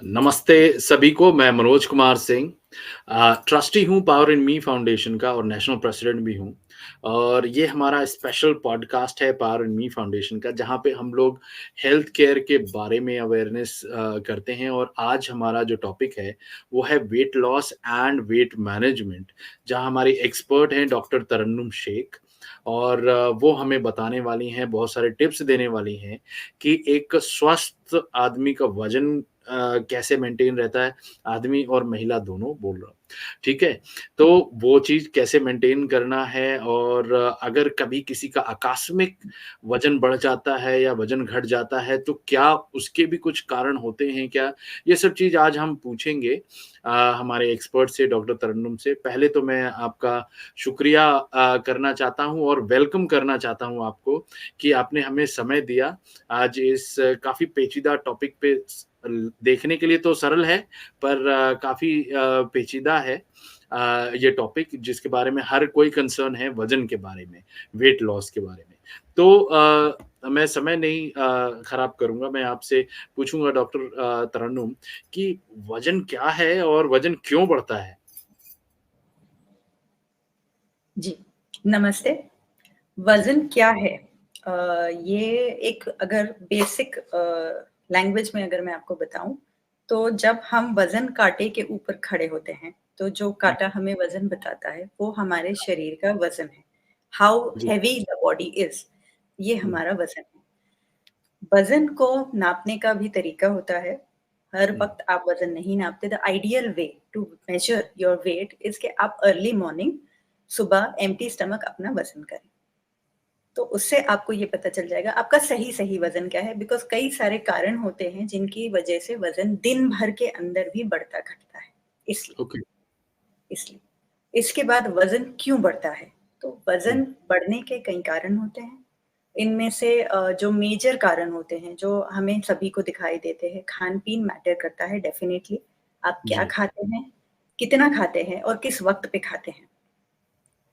नमस्ते सभी को, मैं मनोज कुमार सिंह ट्रस्टी हूँ पावर इन मी फाउंडेशन का और नेशनल प्रेसिडेंट भी हूँ। और ये हमारा स्पेशल पॉडकास्ट है पावर इन मी फाउंडेशन का, जहाँ पे हम लोग हेल्थ केयर के बारे में अवेयरनेस करते हैं। और आज हमारा जो टॉपिक है, वो है weight loss and weight management, जहाँ हमारी एक्सपर्ट हैं डॉक्टर तरन्नुम शेख। और वो हमें बताने वाली हैं, बहुत सारे टिप्स देने वाली हैं कि एक स्वस्थ आदमी का वज़न कैसे मेंटेन रहता है, आदमी और महिला दोनों बोल रहा हूँ, ठीक है? तो वो चीज़ कैसे मेंटेन करना है, और अगर कभी किसी का आकस्मिक वज़न बढ़ जाता है या वज़न घट जाता है, तो क्या उसके भी कुछ कारण होते हैं क्या? ये सब चीज़ आज हम पूछेंगे हमारे एक्सपर्ट से, डॉक्टर तरन्नुम से। पहले तो मैं आपका शुक्रिया करना चाहता हूँ और वेलकम करना चाहता हूँ आपको कि आपने हमें समय दिया। आज इस काफ़ी पेचीदा टॉपिक पे देखने के लिए तो सरल है, पर काफ़ी पेचीदा है ये टॉपिक, जिसके बारे में हर कोई कंसर्न है, वज़न के बारे में, वेट लॉस के बारे में। तो मैं समय नहीं खराब करूँगा, मैं आपसे पूछूँगा डॉक्टर तरन्नुम कि वज़न क्या है और वज़न क्यों बढ़ता है? जी, नमस्ते। वज़न क्या है? ये एक अगर बेसिक लैंग्वेज में अगर मैं आपको बताऊँ, तो जब हम वज़न काँटे के ऊपर खड़े होते हैं, तो जो हुँ, काँटा हमें वज़न बताता है, वो हमारे शरीर का वज़न है। हाउ जी। हेवी द बॉडी इज़, ये हुँ, हमारा वज़न है। वज़न को नापने का भी तरीका होता है। हर हुँ, वक़्त आप वज़न नहीं नापते। The ideal way to measure your weight is कि आप अर्ली मॉर्निंग सुबह एम्प्टी स्टमक अपना वज़न करें। तो उससे आपको ये पता चल जाएगा आपका सही-सही वज़न क्या है, बिकॉज़ कई सारे कारण होते हैं जिनकी वज़ह से वज़न दिन भर के अंदर भी बढ़ता-घटता है, इसलिए। ओके। इसलिए। इसके बाद वज़न क्यों बढ़ता है? तो हुँ, वज़न बढ़ने के कई कारण होते हैं। इनमें से जो मेजर कारण होते हैं, जो हमें सभी को दिखाई देते हैं, खान-पीन मैटर करता है डेफ़िनिटली। आप क्या जी, खाते हैं, कितना खाते हैं और किस वक़्त पे खाते हैं।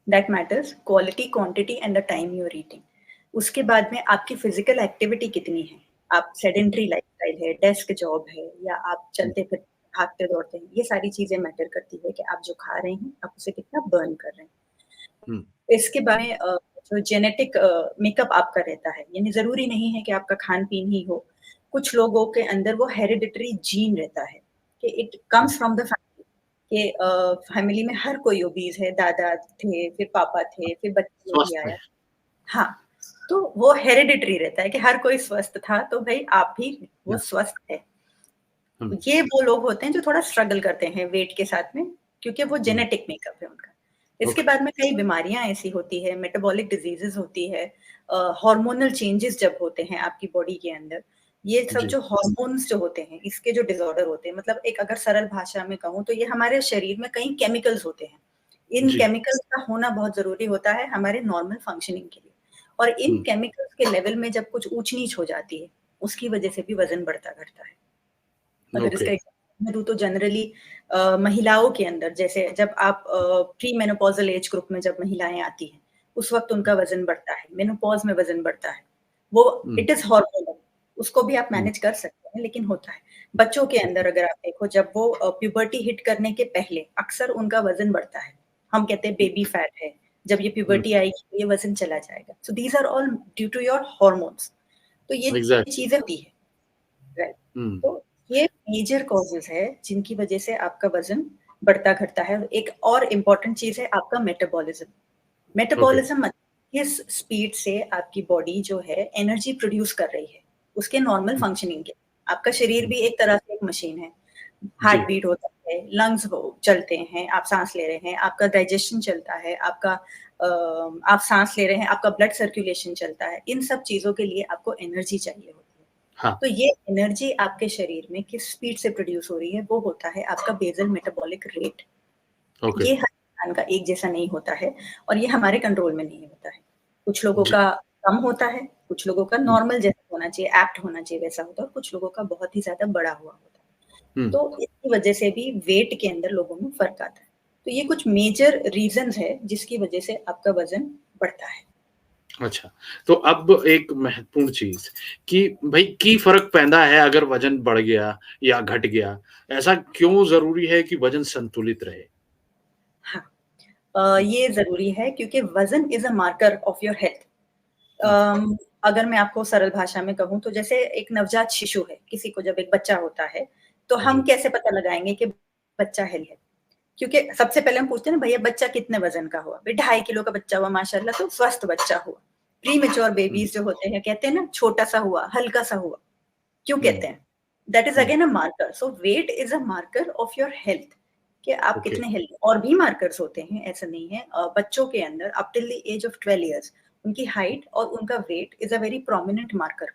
That matters quality, quantity and the time you are eating. उसके बाद में आपकी फिजिकल एक्टिविटी कितनी है? आप हुँ, सेडेंटरी लाइफ़स्टाइल है, डेस्क जॉब है या आप हुँ, चलते-फिरते, भागते-दौड़ते हैं, ये सारी चीज़ें मैटर करती है कि आप जो खा रहे हैं, आप उसे कितना बर्न कर रहे हैं। हुँ, इसके बारे में जो जेनेटिक मेकअप आपका रहता है, यानी ज़रूरी नहीं है कि आपका खान-पीन ही हो। कुछ लोगों के अंदर वो हेरिडिटरी जीन रहता है कि it hmm, comes from the family कि फैमिली में हर कोई ओबीज़ है, दादा थे, फिर पापा थे, फिर बच्चे में भी स्वस्थ आया। में। हाँ, तो वो हेरिडिटरी रहता है कि हर कोई स्वस्थ था, तो भई आप भी वो या स्वस्थ है। हुँ, ये वो लोग होते हैं जो थोड़ा स्ट्रगल करते हैं वेट के साथ में, क्योंकि वो हुँ, जेनेटिक मेकअप है उनका। इसके ओके, बाद में कई बीमारियाँ ऐसी होती है, मेटाबॉलिक डिज़ीज़ेज़ होती है, हार्मोनल चेंजेज़ जब होते हैं आपकी बॉडी के अंदर, ये सब जी, जो हार्मोन्स जो होते हैं, इसके जो डिसऑर्डर होते हैं, मतलब एक अगर सरल भाषा में कहूँ तो ये हमारे शरीर में कई केमिकल्स होते हैं। इन जी, केमिकल्स का होना बहुत ज़रूरी होता है हमारे नॉर्मल फंक्शनिंग के लिए, और इन हुँ, केमिकल्स के लेवल में जब कुछ ऊँच-नीच हो जाती है, उसकी वजह से भी वज़न बढ़ता-घटता है। अगर ओके, इसका एग्ज़ाम्पल मैं दूँ तो जनरली महिलाओं के अंदर जैसे जब आप प्री मेनोपॉज़ल एज ग्रुप में जब महिलाएँ आती हैं, उस वक़्त उनका वज़न बढ़ता है, मेनोपॉज़ में वज़न बढ़ता है। वो हुँ, इट इज़ हार्मोनल, उसको भी आप हुँ, मैनेज कर सकते हैं, लेकिन होता है। बच्चों के अंदर ओके, अगर आप देखो जब वो प्यूबर्टी हिट करने के पहले अक्सर उनका वज़न बढ़ता है। हम कहते हैं बेबी ओके, फैट है, जब ये हुँ, प्यूबर्टी आएगी तो ये वज़न चला जाएगा। So these are all due to your hormones. तो ये एग्ज़ैक्टली, चीज़ें होती है। राइट। हुँ, तो ये मेजर कॉज़ेज़ है जिनकी वज़ह से आपका वज़न बढ़ता-घटता है। एक और इम्पोर्टेंट चीज़ है आपका मेटाबॉलिज़्म। ओके, मेटाबॉलिज़्म मतलब किस स्पीड से आपकी बॉडी जो है एनर्जी प्रोड्यूस कर रही है, उसके नॉर्मल हुँ, फंक्शनिंग के। आपका शरीर हुँ, भी एक तरह से एक मशीन है। हार्ट जी, बीट होता है, लंग्स वो चलते हैं, आप साँस ले रहे हैं, आपका डाइजेशन चलता है, आपका आप साँस ले रहे हैं, आपका ब्लड सर्कुलेशन चलता है। इन सब चीज़ों के लिए आपको एनर्जी चाहिए होती है। हाँ, तो ये एनर्जी आपके शरीर में किस स्पीड से प्रोड्यूस हो रही है, वो होता है आपका बेसल मेटाबॉलिक रेट। ओके, ये हर इंसान का एक जैसा नहीं होता है और ये हमारे कंट्रोल में नहीं होता है। कुछ लोगों जी, का कम होता है, कुछ लोगों का हुँ, नॉर्मल जैसा होना चाहिए, एप्ट होना चाहिए वैसा होता है और कुछ लोगों का बहुत ही ज़्यादा बढ़ा हुआ होता है। हुँ, तो इसकी वजह से भी वेट के अंदर लोगों में फ़र्क आता है। तो ये कुछ मेजर रीज़न्स है जिसकी वजह से आपका वज़न बढ़ता है। अच्छा, तो अब एक महत्वपूर्ण चीज़ कि भई की फ़र्क पैंदा है अगर वज़न बढ़ गया या घट गया? ऐसा क्यों ज़रूरी है कि वज़न संतुलित रहे? हाँ, हुँ, ये ज़रूरी है क्योंकि वज़न is a marker of your health. हुँ, अगर मैं आपको सरल भाषा में कहूँ तो जैसे एक नवजात शिशु है, किसी को जब एक बच्चा होता है, तो हम जी, कैसे पता लगाएँगे कि बच्चा हेल्दी है? क्योंकि सबसे पहले हम पूछते हैं ना भैया बच्चा कितने वज़न का हुआ? भई 2.5 किलो का बच्चा हुआ माशाल्लाह तो स्वस्थ बच्चा हुआ। प्रीमैच्योर हुँ, बेबीज़ जो होते हैं कहते हैं ना छोटा-सा हुआ, हल्का-सा हुआ। क्यों हुँ, कहते हैं? That is hmm, again a marker. So weight is a marker of your health कि आप ओके, कितने हेल्दी और भी मार्कर्स होते हैं, ऐसा नहीं है। बच्चों के अंदर up till the age of 12 years उनकी हाइट और उनका weight is a very prominent marker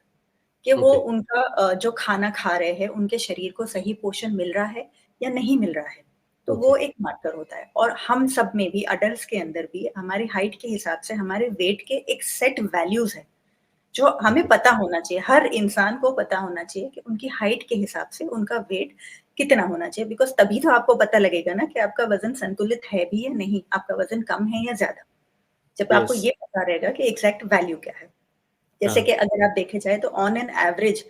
कि वो ओके, उनका जो खाना खा रहे हैं, उनके शरीर को सही पोषण मिल रहा है या नहीं मिल रहा है। तो ओके, वो एक मार्कर होता है और हम सब में भी अडल्ट्स के अंदर भी हमारी हाइट के हिसाब से हमारे वेट के एक सेट वैल्यूज़ हैं। जो हमें ओके, पता होना चाहिए, हर इंसान को पता होना चाहिए कि उनकी हाइट के हिसाब से उनका वेट कितना होना चाहिए बिकॉज़ तभी तो आपको पता लगेगा ना कि आपका वज़न संतुलित है भी या नहीं, आपका वज़न कम है या ज़्यादा। जब आपको यस, ये पता रहेगा कि एग्ज़ैक्ट वैल्यू क्या है। जैसे हाँ, कि अगर आप देखे जाए तो on an average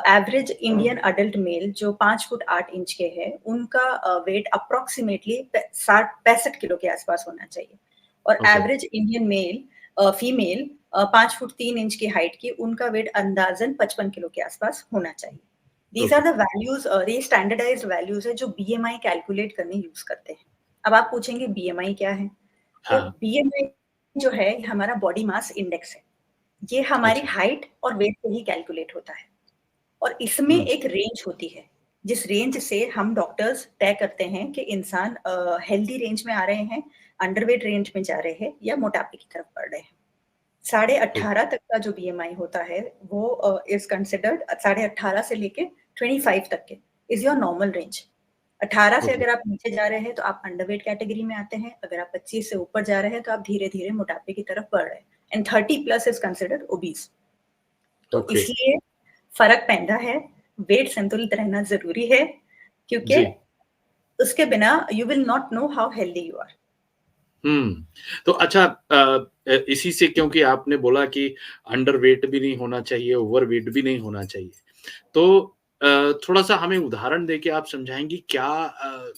average Indian adult mail जो 5 फुट 8 इंच के हैं, उनका वेट अप्रॉक्सिमेटली 65 किलो के आसपास होना चाहिए और okay, average Indian male female 5 foot 3 inch की हाइट की, उनका वेट अंदाज़न 55 किलो के आसपास होना चाहिए। These are okay, the values ये स्टैंडर्डाइज़्ड वैल्यूज़ है जो बीएमआई कैलकुलेट करने यूज़ करते हैं। अब आप पूछेंगे बीएमआई क्या है? तो हाँ, बीएमआई जो है, ये हमारा बॉडी मास इंडेक्स है। ये हमारी अच्छा, हाइट और वेट से ही कैलकुलेट होता है और इसमें हुँ, एक रेंज होती है, जिस रेंज से हम डॉक्टर्स तय करते हैं कि इंसान हेल्दी रेंज में आ रहे हैं, अंडरवेट रेंज में जा रहे हैं या मोटापे की तरफ बढ़ रहे हैं। साढ़े ओ 18 तक का जो बीएमआई होता है, वो इज़ कंसिडर्ड साढ़े 18 से लेके 25 तक के इज़ योर नॉर्मल रेंज। 18 से ओके, अगर आप नीचे जा रहे हैं, तो आप अंडरवेट कैटेगरी में आते हैं, अगर आप 25 से ऊपर जा रहे हैं, तो आप धीरे-धीरे मोटापे की तरफ बढ़ रहे हैं and 30 plus is considered obese. तो ओके, इसलिए फ़र्क पैंदा है, वेट संतुलित रहना ज़रूरी है, क्योंकि जी, उसके बिना you will not know how healthy you are. हुँ, तो अच्छा इसी से क्योंकि आपने बोला कि अंडरवेट भी नहीं होना चाहिए, ओवरवेट भी नहीं होना चाहिए। तो थोड़ा-सा हमें उदाहरण देके आप समझाएँगी क्या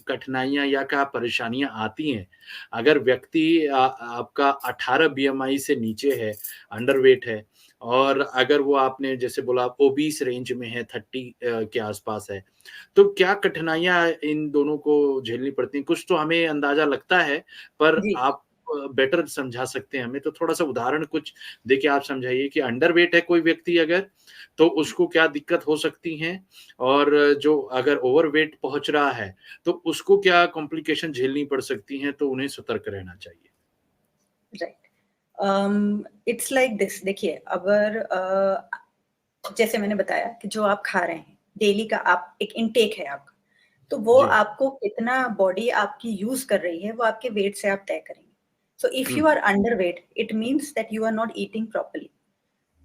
कठिनाइयाँ या क्या परेशानियाँ आती हैं? अगर व्यक्ति आपका 18 बीएमआई से नीचे है, अंडरवेट है और अगर वो आपने जैसे बोला ओबीस रेंज में है 30 के आस-पास है, तो क्या कठिनाइयाँ इन दोनों को झेलनी पड़ती हैं? कुछ तो हमें अंदाज़ा लगता है, पर जी। आप बेटर समझा सकते हैं हमें, तो थोड़ा-सा उदाहरण कुछ देके आप समझाइए कि अंडरवेट है कोई व्यक्ति अगर, तो उसको क्या दिक्कत हो सकती हैं? और जो अगर ओवरवेट पहुँच रहा है, तो उसको क्या कॉम्प्लिकेशन झेलनी पड़ सकती हैं, तो उन्हें सतर्क रहना चाहिए? राइट। इट्स लाइक दिस देखिए अगर जैसे मैंने बताया कि जो आप खा रहे हैं, डेली का आप एक इनटेक है आपका, तो वो जी। आपको कितना बॉडी आपकी यूज़ कर रही है, वो आपके वेट से आप तय करेंगे। So if hmm, you are underweight, it means that you are not eating properly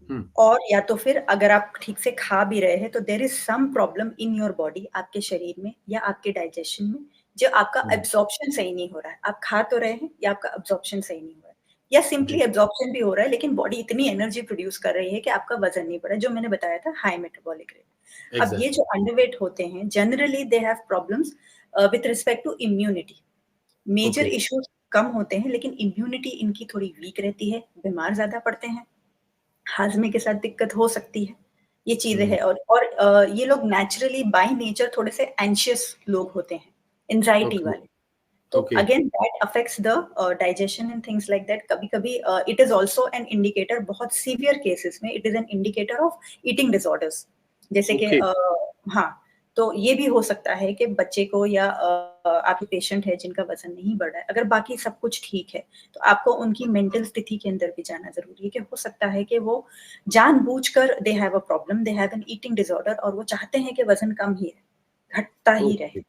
hmm, और या तो फिर अगर आप ठीक से खा भी रहे हैं, तो there is some problem in your body आपके शरीर में या आपके डाइजेशन में, जो आपका हुँ, एब्ज़ॉर्प्शन सही नहीं हो रहा है। आप खा तो रहे हैं या आपका एब्ज़ॉर्प्शन सही नहीं हो रहा है या सिंपली जी, एब्ज़ॉर्प्शन भी हो रहा है, लेकिन बॉडी इतनी एनर्जी प्रोड्यूस कर रही है कि आपका वज़न नहीं बढ़ा, जो मैंने बताया था हाई मेटाबॉलिक रेट। अब ये जो एग्ज़ैक्टली, अंडरवेट होते हैं, generally they have problems with respect to immunity. Major okay, issues कम होते हैं, लेकिन इम्यूनिटी इनकी थोड़ी वीक रहती है, बीमार ज़्यादा पड़ते हैं। हाज़मे के साथ दिक्कत हो सकती है, ये चीज़ें हुँ, हैं और ये लोग नेचुरली बाय नेचर थोड़े से एंग्ज़ियस लोग होते हैं, एंग्ज़ायटी ओके, वाले। तो okay, again that affects the digestion and things like that. कभी-कभी it is also an indicator बहुत सीवियर केसेस में it is an indicator of eating disorders जैसे कि ओके, हाँ, तो ये भी हो सकता है कि बच्चे को या आपके पेशेंट है जिनका वज़न नहीं बढ़ रहा है, अगर बाकी सब कुछ ठीक है, तो आपको उनकी मेंटल स्थिति के अंदर भी जाना ज़रूरी है कि हो सकता है कि वो जानबूझकर they have a problem, they have an eating disorder और वो चाहते हैं कि वज़न कम ही रहे, घटता ही रहे। ओके,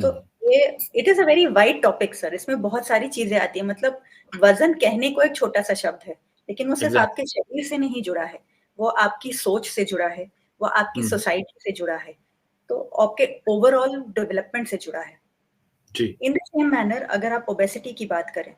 तो हुँ, ये it is a very wide topic sir, इसमें बहुत सारी चीज़ें आती हैं, मतलब वज़न कहने को एक छोटा-सा शब्द है, लेकिन वो सिर्फ़ एग्ज़ैक्ट आपके शरीर से नहीं जुड़ा है, वो आपकी सोच से जुड़ा है, वो आपकी हुँ, सोसाइटी से जुड़ा है, तो आपके ओवरऑल डेवलपमेंट से जुड़ा है। जी, इन द सेम मैनर अगर आप ओबेसिटी की बात करें,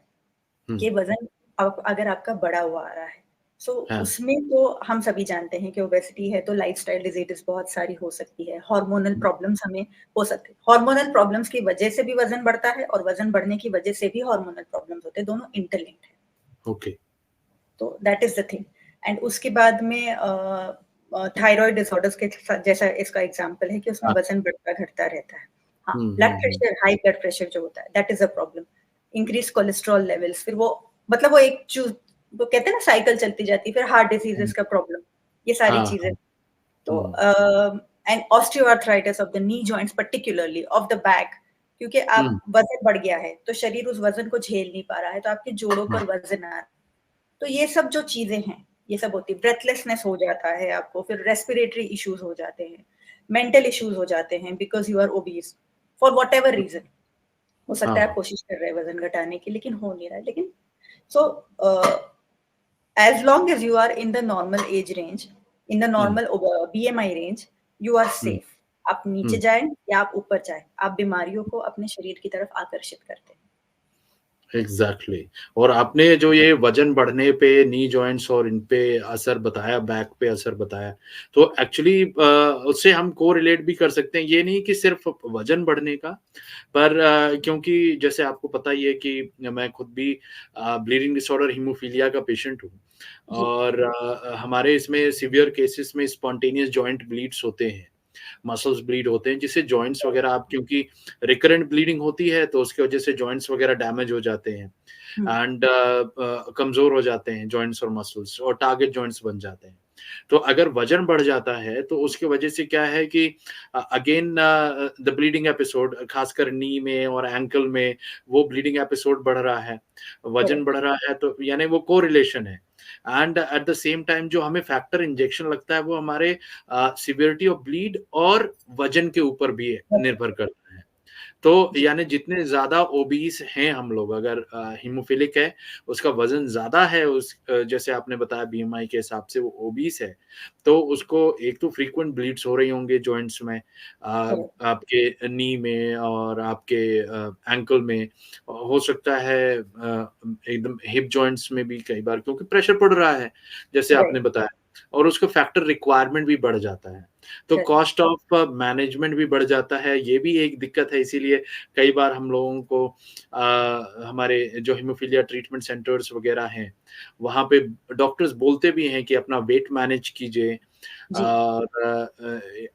हुँ, कि वज़न अगर आपका बढ़ा हुआ आ रहा है, सो हाँ, उसमें तो हम सभी जानते हैं कि ओबेसिटी है तो लाइफस्टाइल डिजीजेस बहुत सारी हो सकती है, हार्मोनल प्रॉब्लम्स हमें हो सकते हैं। हार्मोनल प्रॉब्लम्स की वजह से भी वजन बढ़ता है और वजन बढ़ने की वजह से भी हार्मोनल प्रॉब्लम्स होते हैं, दोनों इंटरलिंक्ड है। ओके। तो that is the thing. And उसके बाद में थायराइड डिसऑर्डर्स के जैसा इसका एग्जांपल है कि उसमें हाँ, वजन बढ़ता घटता रहता है। हाँ, हुँ, ब्लड हुँ, हुँ। प्रेशर, हाई ब्लड प्रेशर जो होता है that is a problem. Increase cholesterol levels, फिर वो मतलब वो एक वो कहते हैं ना साइकिल चलती जाती है, फिर हार्ट हुँ, डिजीजेस का प्रॉब्लम, ये सारी हाँ, चीजें। हाँ, तो hmm, and osteoarthritis of the knee joints particularly of the back, क्योंकि हुँ, आप वजन बढ़ गया है तो शरीर उस वजन को झेल नहीं पा रहा है, तो आपके जोड़ों हाँ, पर वजन आ रहा है। तो ये सब जो चीजें हैं, ये सब होती है। ब्रेथलेसनेस हो जाता है आपको, फिर रेस्पिरेटरी इश्यूज हो जाते हैं, मेंटल इश्यूज हो जाते हैं because you are obese for whatever reason. हो सकता है आप हाँ, कोशिश कर रहे हैं वजन घटाने की लेकिन हो नहीं रहा है। लेकिन सो as long as you are in the normal age range, in the hmm, normal BMI range, you are hmm, safe। आप नीचे हुँ। जाएं या आप ऊपर जाएं, आप बीमारियों को अपने शरीर की तरफ आकर्षित करते हैं। एग्ज़ैक्टली। और आपने जो ये वज़न बढ़ने पे नी जॉइंट्स और इन पे असर बताया, बैक पे असर बताया, तो एक्चुअली उससे हम कोरिलेट भी कर सकते हैं। ये नहीं कि सिर्फ़ वज़न बढ़ने का, पर क्योंकि जैसे आपको पता ही है कि मैं खुद भी ब्लीडिंग डिसऑर्डर हीमोफीलिया का पेशेंट हूँ जी, और हमारे इसमें सीवियर केसेस में स्पॉन्टेनियस जॉइंट ब्लीड्स होते हैं। मसल्स ब्लीड होते हैं जिससे जॉइंट्स वगैरह आप क्योंकि रिकरेंट ब्लीडिंग होती है तो उसकी वजह से जॉइंट्स वगैरह डैमेज हो जाते हैं हम्म, एंड कमजोर हो जाते हैं जॉइंट्स और मसल्स और टारगेट जॉइंट्स बन जाते हैं। तो अगर वजन बढ़ जाता है तो उसकी वजह से क्या है कि अगेन द ब्लीडिंग एपिसोड खासकर नी में और एंकल में वो ब्लीडिंग एपिसोड बढ़ रहा है, वजन करेक्ट, बढ़ रहा है तो यानी वो कोरिलेशन है। And at the same time जो हमें फैक्टर इंजेक्शन लगता है वो हमारे सिवियरिटी ऑफ ब्लीड और वजन के ऊपर भी निर्भर करता है। तो जी, यानी जितने ज़्यादा ओबीस हैं हम लोग अगर हीमोफिलिक है, उसका वज़न ज़्यादा है जैसे आपने बताया बीएमआई के हिसाब से वो ओबीस है, तो उसको एक तो फ्रीक्वेंट ब्लीड्स हो रही होंगी जॉइंट्स में करेक्ट, आपके नी में और आपके एंकल में। हो सकता है एकदम हिप जॉइंट्स में भी कई बार क्योंकि प्रेशर पड़ रहा है, जैसे आपने राइट, बताया और उसका फैक्टर रिक्वायरमेंट भी बढ़ जाता है। तो करेक्ट, कॉस्ट ऑफ मैनेजमेंट भी बढ़ जाता है, ये भी एक दिक्कत है इसीलिए कई बार हम लोगों को हमारे जो हीमोफीलिया ट्रीटमेंट सेंटर्स वगैरह हैं, वहाँ पे डॉक्टर्स बोलते भी हैं कि अपना वेट मैनेज कीजिए जी, और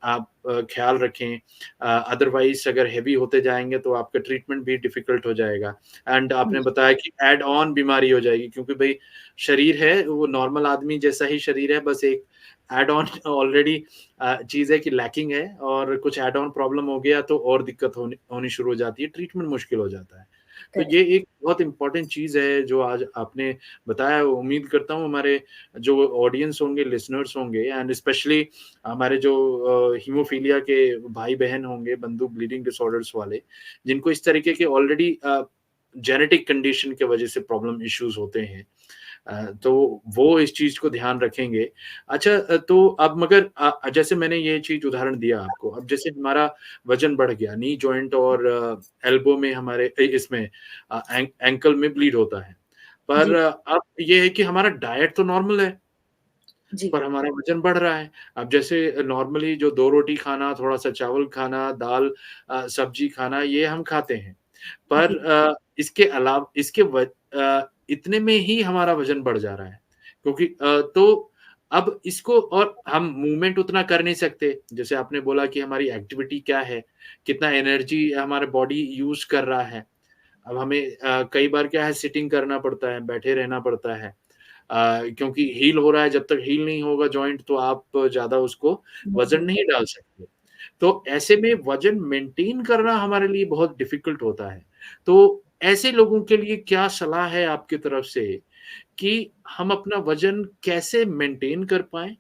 आप ख़्याल रखें अदरवाइज़ अगर हेवी होते जाएँगे तो आपका ट्रीटमेंट भी डिफ़िकल्ट हो जाएगा एंड आपने जी, बताया कि ऐड ऑन बीमारी हो जाएगी क्योंकि भई शरीर है, वो नॉर्मल आदमी जैसा ही शरीर है, बस एक ऐड ऑन ऑलरेडी चीज़ है कि लैकिंग है और कुछ ऐड ऑन प्रॉब्लम हो गया तो और दिक्कत होनी होनी शुरू हो जाती है, ट्रीटमेंट मुश्किल हो जाता है। तो ये करेक्ट, एक बहुत इम्पोर्टेंट चीज़ है जो आज आपने बताया, उम्मीद करता हूँ हमारे जो ऑडियंस होंगे, लिसनर्स होंगे एंड स्पेशली हमारे जो हीमोफीलिया के भाई-बहन होंगे, बंधु ब्लीडिंग डिसऑर्डर्स वाले, जिनको इस तरीके के ऑलरेडी जेनेटिक कंडीशन की वजह से प्रॉब्लम इश्यूज़ होते हैं। तो वो इस चीज़ को ध्यान रखेंगे। अच्छा तो अब मगर जैसे मैंने ये चीज़ उदाहरण दिया आपको, अब जैसे हमारा वज़न बढ़ गया, नी जॉइंट और एल्बो में हमारे इसमें एंकल में ब्लीड होता है। पर जी, अब ये है कि हमारा डाइट तो नॉर्मल है, जी, पर हमारा वज़न बढ़ रहा है। अब जैसे नॉर्मली जो 2 रोटी खाना, थोड़ा-सा चावल खाना, दाल सब्ज़ी खाना ये हम खाते हैं। पर जी, इसके इसके इतने में ही हमारा वज़न बढ़ जा रहा है। क्योंकि तो अब इसको और हम मूवमेंट उतना कर नहीं सकते। जैसे आपने बोला कि हमारी एक्टिविटी क्या है, कितना एनर्जी हमारा बॉडी यूज़ कर रहा है। अब हमें कई बार क्या है सिटिंग करना पड़ता है, बैठे रहना पड़ता है। क्योंकि हील हो रहा है, जब तक हील नहीं होगा जॉइंट तो आप ज़्यादा उसको वज़न जी, नहीं डाल सकते। तो ऐसे में वज़न मेंटेन करना हमारे लिए बहुत डिफ़िकल्ट होता है। तो ऐसे लोगों के लिए क्या सलाह है आपकी तरफ से कि हम अपना वज़न कैसे मेंटेन कर पाएँ?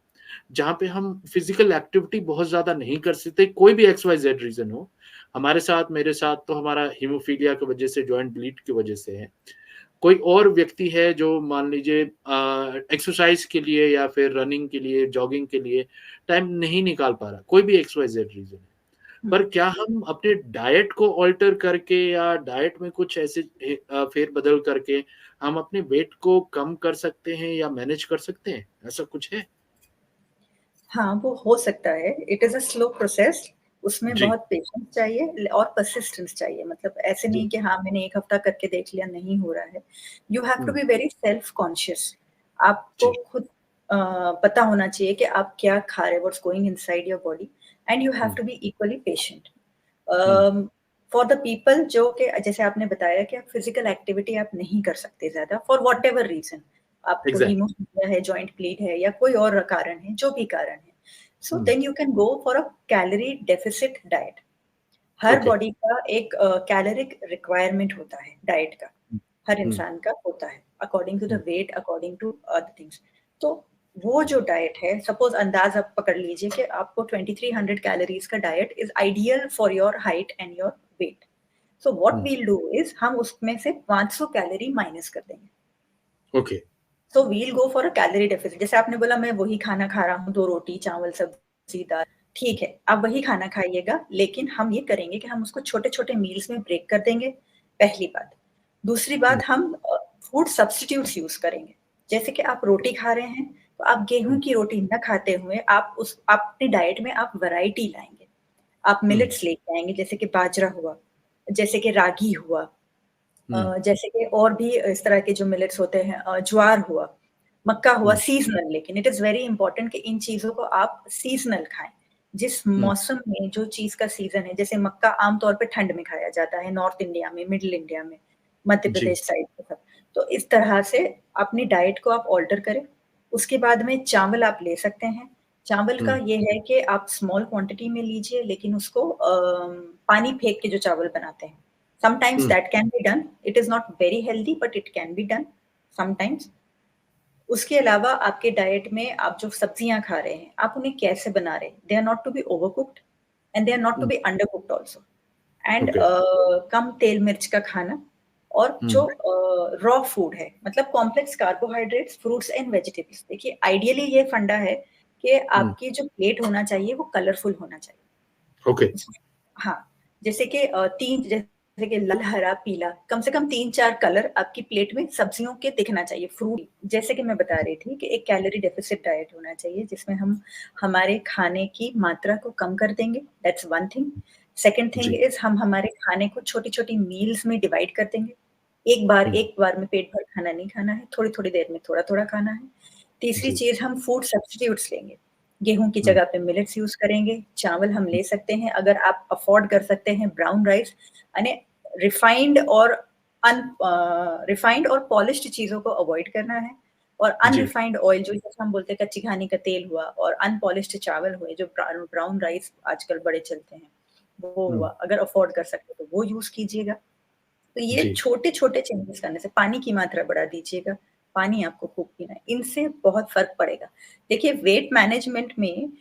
जहाँ पे हम फ़िज़िकल एक्टिविटी बहुत ज़्यादा नहीं कर सकते, कोई भी एक्स वाई ज़ेड रीज़न हो। हमारे साथ, मेरे साथ तो हमारा हीमोफीलिया की वज़ह से, जॉइंट ब्लीड की वज़ह से है। कोई और व्यक्ति है जो मान लीजिए एक्सरसाइज़ के लिए या फिर रनिंग के लिए, जॉगिंग के लिए टाइम नहीं निकाल पा रहा, कोई भी एक्स वाई ज़ेड रीज़न है। पर क्या हम अपने डाइट को अल्टर करके या डाइट में कुछ ऐसे फेर-बदल करके हम अपने वेट को कम कर सकते हैं या मैनेज कर सकते हैं? ऐसा कुछ है? हाँ, वो हो सकता है। It is a slow process, उसमें जी, बहुत पेशेंस चाहिए और पर्सिस्टेंस चाहिए। मतलब ऐसे नहीं जी, कि हाँ, मैंने 1 हफ्ता करके देख लिया, नहीं हो रहा है। You have to hmm, be very self conscious. आपको जी, खुद पता होना चाहिए कि आप क्या खा रहे हो, what's going inside your body and you have hmm, to be equally patient. Hmm, for the people जो कि जैसे आपने बताया कि आप फिजिकल एक्टिविटी आप नहीं कर सकते ज़्यादा फॉर व्हाटएवर रीज़न, आपको एग्ज़ैक्टली, हीमोफीलिया है, जॉइंट प्लीड है या कोई और कारण है, जो भी कारण है। So hmm, then you can go for a calorie deficit diet. हर ओके, बॉडी का एक कैलोरिक रिक्वायरमेंट होता है डाइट का, हुँ, हर हुँ, इंसान का होता है, according to hmm, the weight, according to other things. तो वो जो डाइट है, सपोज़ अंदाज़ आप पकड़ लीजिए कि आपको 2300 कैलोरीज़ का diet is ideal for your height and your weight. So what hmm, we'll do is हम उसमें से 500 कैलोरी माइनस कर देंगे। Okay, so we'll go for a calorie deficit. जैसे आपने बोला मैं वही खाना खा रहा हूँ, 2 रोटी, चावल, सब्ज़ी, दाल, ठीक है, आप वही खाना खाइएगा, लेकिन हम ये करेंगे कि हम उसको छोटे-छोटे मील्स में ब्रेक कर देंगे, पहली बात। दूसरी हुँ, बात हम फूड सब्स्टिट्यूट्स यूज़ करेंगे। जैसे कि आप रोटी खा रहे हैं, तो आप हुँ, गेहूँ की रोटी ना खाते हुए आप अपनी डाइट में आप वैरायटी लाएँगे। आप हुँ, मिलेट्स लेके आएँगे, जैसे कि बाजरा हुआ, जैसे कि रागी हुआ, हुँ, जैसे कि और भी इस तरह के जो मिलेट्स होते हैं, ज्वार हुआ, मक्का हुआ, हुँ, सीज़नल, लेकिन इट इज़ वेरी इम्पोर्टेंट कि इन चीज़ों को आप सीज़नल खाएँ। जिस हुँ, मौसम में जो चीज़ का सीज़न है, जैसे मक्का आम तौर पे ठंड में खाया जाता है, नॉर्थ इंडिया में, मिडल इंडिया में, मध्य जी, प्रदेश साइड पे सब। तो इस तरह से अपनी डाइट को आप ऑल्टर करें। उसके बाद में चावल आप ले सकते हैं। चावल का हुँ, ये है कि आप स्मॉल क्वांटिटी में लीजिए, लेकिन उसको पानी फेंक के जो चावल बनाते हैं, sometimes hmm, that can be done. It is not very healthy, but it can be done sometimes. उसके अलावा आपके डाइट में आप जो सब्जियाँ खा रहे हैं, आप उन्हें कैसे बना रहे हैं? They are not to be overcooked and they are not to hmm, be undercooked also. And okay, कम तेल मिर्च का खाना और हुँ, जो रॉ फूड है, मतलब complex carbohydrates, fruits and vegetables. देखिए आइडियली ये फंडा है कि हुँ, आपकी जो प्लेट होना चाहिए वो कलरफुल होना चाहिए। ओके, हाँ, जैसे कि 3 जैसे कि लाल, हरा, पीला, कम से कम 3-4 कलर आपकी प्लेट में सब्जियों के दिखना चाहिए, फ्रूट। जैसे कि मैं बता रही थी कि एक कैलोरी डेफिसिट डाइट होना चाहिए, जिसमें हम हमारे खाने की मात्रा को कम कर देंगे, that's one thing. Second thing जी, इज़ हम हमारे खाने को छोटी-छोटी मील्स में डिवाइड कर देंगे। हुँ, एक बार में पेट भर खाना नहीं खाना है, थोड़ी-थोड़ी देर में थोड़ा-थोड़ा खाना है। तीसरी जी, चीज़ हम फूड सब्स्टिट्यूट्स लेंगे। गेहूँ की हुँ, जगह पे मिलेट्स यूज़ करेंगे, चावल हम ले सकते हैं, अगर आप अफ़ोर्ड कर सकते हैं ब्राउन राइस, यानी रिफाइंड और रिफाइंड और पॉलिश्ड चीज़ों को अवॉइड करना है और जी, अनरिफाइंड ऑयल जो जैसे हम बोलते हैं कच्ची घानी का तेल हुआ और अनपॉलिश्ड चावल हुए, जो ब्राउन राइस आजकल बड़े चलते हैं, वो हुँ, हुआ। अगर अफ़ोर्ड कर सकते हैं तो वो यूज़ कीजिएगा। तो ये जी, छोटे-छोटे चेंजेस करने से, पानी की मात्रा बढ़ा दीजिएगा, पानी आपको खूब पीना है, इनसे बहुत फ़र्क पड़ेगा। देखिए वेट मैनेजमेंट में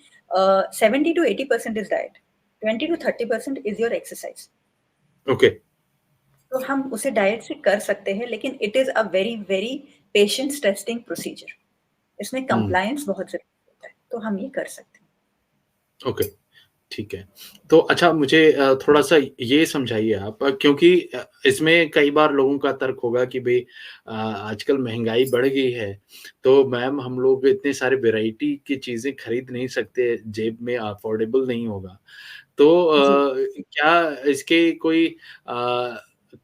70 to 80% is diet, 20 to 30% is your exercise. Okay, तो हम उसे डाइट से कर सकते हैं, लेकिन it is a very, very patience testing procedure. इसमें हुँ, कंप्लायंस बहुत ज़रूरी होता है, तो हम ये कर सकते हैं। ओके। ठीक है। तो अच्छा मुझे थोड़ा-सा ये समझाइए आप क्योंकि इसमें कई बार लोगों का तर्क होगा कि भई आजकल महँगाई बढ़ गई है, तो मैम हम लोग इतने सारे वैरायटी की चीज़ें खरीद नहीं सकते, जेब में अफोर्डेबल नहीं होगा। तो जी। क्या इसके कोई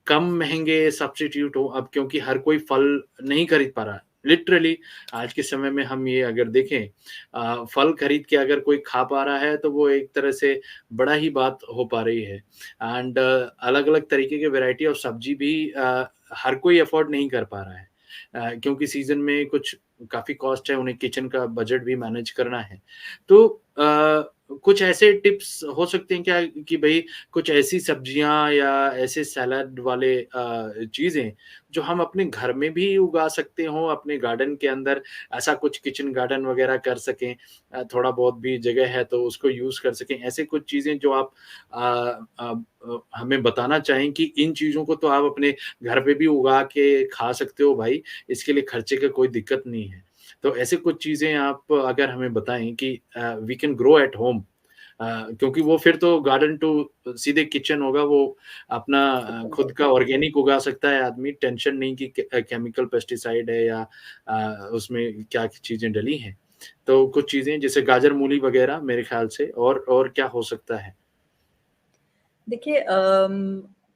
कम महँगे सब्स्टिट्यूट हो अब क्योंकि हर कोई फल नहीं खरीद पा रहा है। लिटरली आज के समय में हम ये अगर देखें फल खरीद के अगर कोई खा पा रहा है तो वो एक तरह से बड़ा ही बात हो पा रही है एंड अलग-अलग तरीके के वैरायटी ऑफ सब्ज़ी भी हर कोई अफ़ोर्ड नहीं कर पा रहा है। क्योंकि सीज़न में कुछ काफ़ी कॉस्ट है, उन्हें किचन का बजट भी मैनेज करना है। तो कुछ ऐसे टिप्स हो सकते हैं क्या कि भई कुछ ऐसी सब्जियाँ या ऐसे सैलेड वाले चीज़ें जो हम अपने घर में भी उगा सकते हों, अपने गार्डन के अंदर ऐसा कुछ किचन गार्डन वगैरह कर सकें थोड़ा बहुत भी जगह है तो उसको यूज़ कर सकें। ऐसे कुछ चीज़ें जो आप हमें बताना चाहें कि इन चीज़ों को तो आप अपने घर पे भी उगा के खा सकते हो भाई, इसके लिए खर्चे का कोई दिक्कत नहीं है। तो ऐसे कुछ चीज़ें आप अगर हमें बताएँ कि we can grow at home क्योंकि वो फिर तो गार्डन टू सीधे किचन होगा, वो अपना खुद का ऑर्गेनिक उगा सकता है आदमी, टेंशन नहीं कि केमिकल पेस्टिसाइड है या उसमें क्या चीज़ें डली हैं। तो कुछ चीज़ें जैसे गाजर, मूली वगैरह मेरे ख़्याल से और क्या हो सकता है? देखिए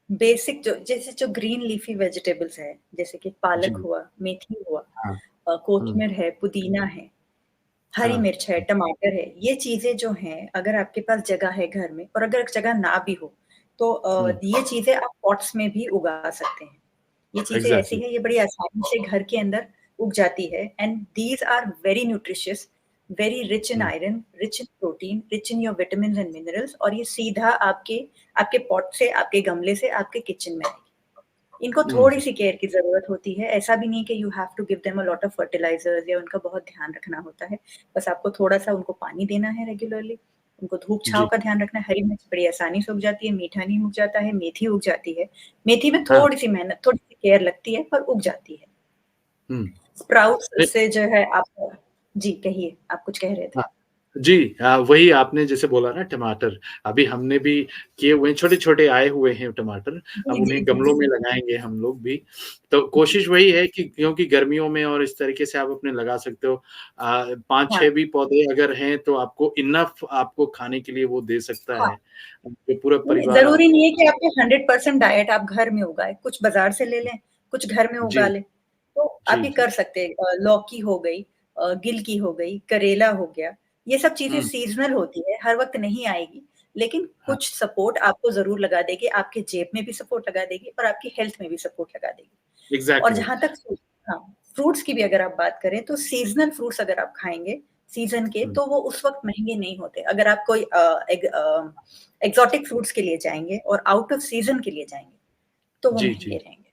बेसिक जैसे जो ग्रीन लीफी वेजिटेबल्स है, जैसे कि पालक जी, हुआ, मेथी हुआ, हाँ, हुँ, कोथिमीर है, पुदीना है, हरी हाँ, मिर्च है, टमाटर है, ये चीज़ें जो हैं, अगर आपके पास जगह है घर में और अगर जगह ना भी हो, तो हुँ, ये चीज़ें आप पॉट्स में भी उगा सकते हैं। ये चीज़ें ऐसी एग्ज़ैक्टली, हैं, ये बड़ी आसानी से घर के अंदर उग जाती है and these are very nutritious, very rich in hmm, iron, rich in protein, rich in your vitamins and minerals और ये सीधा आपके आपके पॉट से, आपके गमले से आपके किचन में आएगी। इनको हुँ, थोड़ी-सी केयर की ज़रूरत होती है, ऐसा भी नहीं कि you have to give them a lot of fertilizers या उनका बहुत ध्यान रखना होता है। बस आपको थोड़ा-सा उनको पानी देना है रेगुलरली, उनको धूप-छाँव जी, का ध्यान रखना है, हरी मिर्च बड़ी आसानी से उग जाती है, मीठा नीम उग जाता है, मेथी उग जाती है। मेथी में हाँ, थोड़ी-सी मेहनत, थोड़ी-सी केयर लगती है पर उग जाती है। हुँ। स्प्राउट्स से जो है आप जी, कहिए, आप कुछ कह रहे थे? हाँ, जी वही आपने जैसे बोला ना टमाटर, अभी हमने भी किए हुए हैं, छोटे-छोटे आए हुए हैं टमाटर, अब जी, जी, उन्हें जी, गमलों जी। में लगाएँगे हम लोग भी। तो जी, कोशिश वही है कि क्योंकि गर्मियों में और इस तरीके से आप अपने लगा सकते हो 5-6 हाँ, भी पौधे अगर हैं तो आपको इनफ आपको खाने के लिए वो दे सकता हाँ। है। जो पूरा नहीं, परिवार ज़रूरी आप नहीं है कि आपके 100% डाइट आप घर में उगाएँ, कुछ बाज़ार से ले लें, कुछ घर में उगा जी, लें। तो आप जी, ये जी। कर सकते हैं लौकी हो गई गिलकी हो गई, करेला हो गया, ये सब चीज़ें हुँ, सीज़नल होती है, हर वक़्त नहीं आएगी, लेकिन हाँ, कुछ सपोर्ट आपको ज़रूर लगा देगी, आपके जेब में भी सपोर्ट लगा देगी और आपकी हेल्थ में भी सपोर्ट लगा देगी। और एग्ज़ैक्टली। जहाँ तक हाँ, फ्रूट्स की भी अगर आप बात करें तो सीज़नल फ्रूट्स अगर आप खाएँगे, सीज़न के हुँ, तो वो उस वक़्त महँगे नहीं होते। अगर आप कोई एक्सोटिक फ्रूट्स के लिए जाएँगे और आउट ऑफ सीज़न के लिए जाएँगे, तो वो जी, महँगे जी। रहेंगे।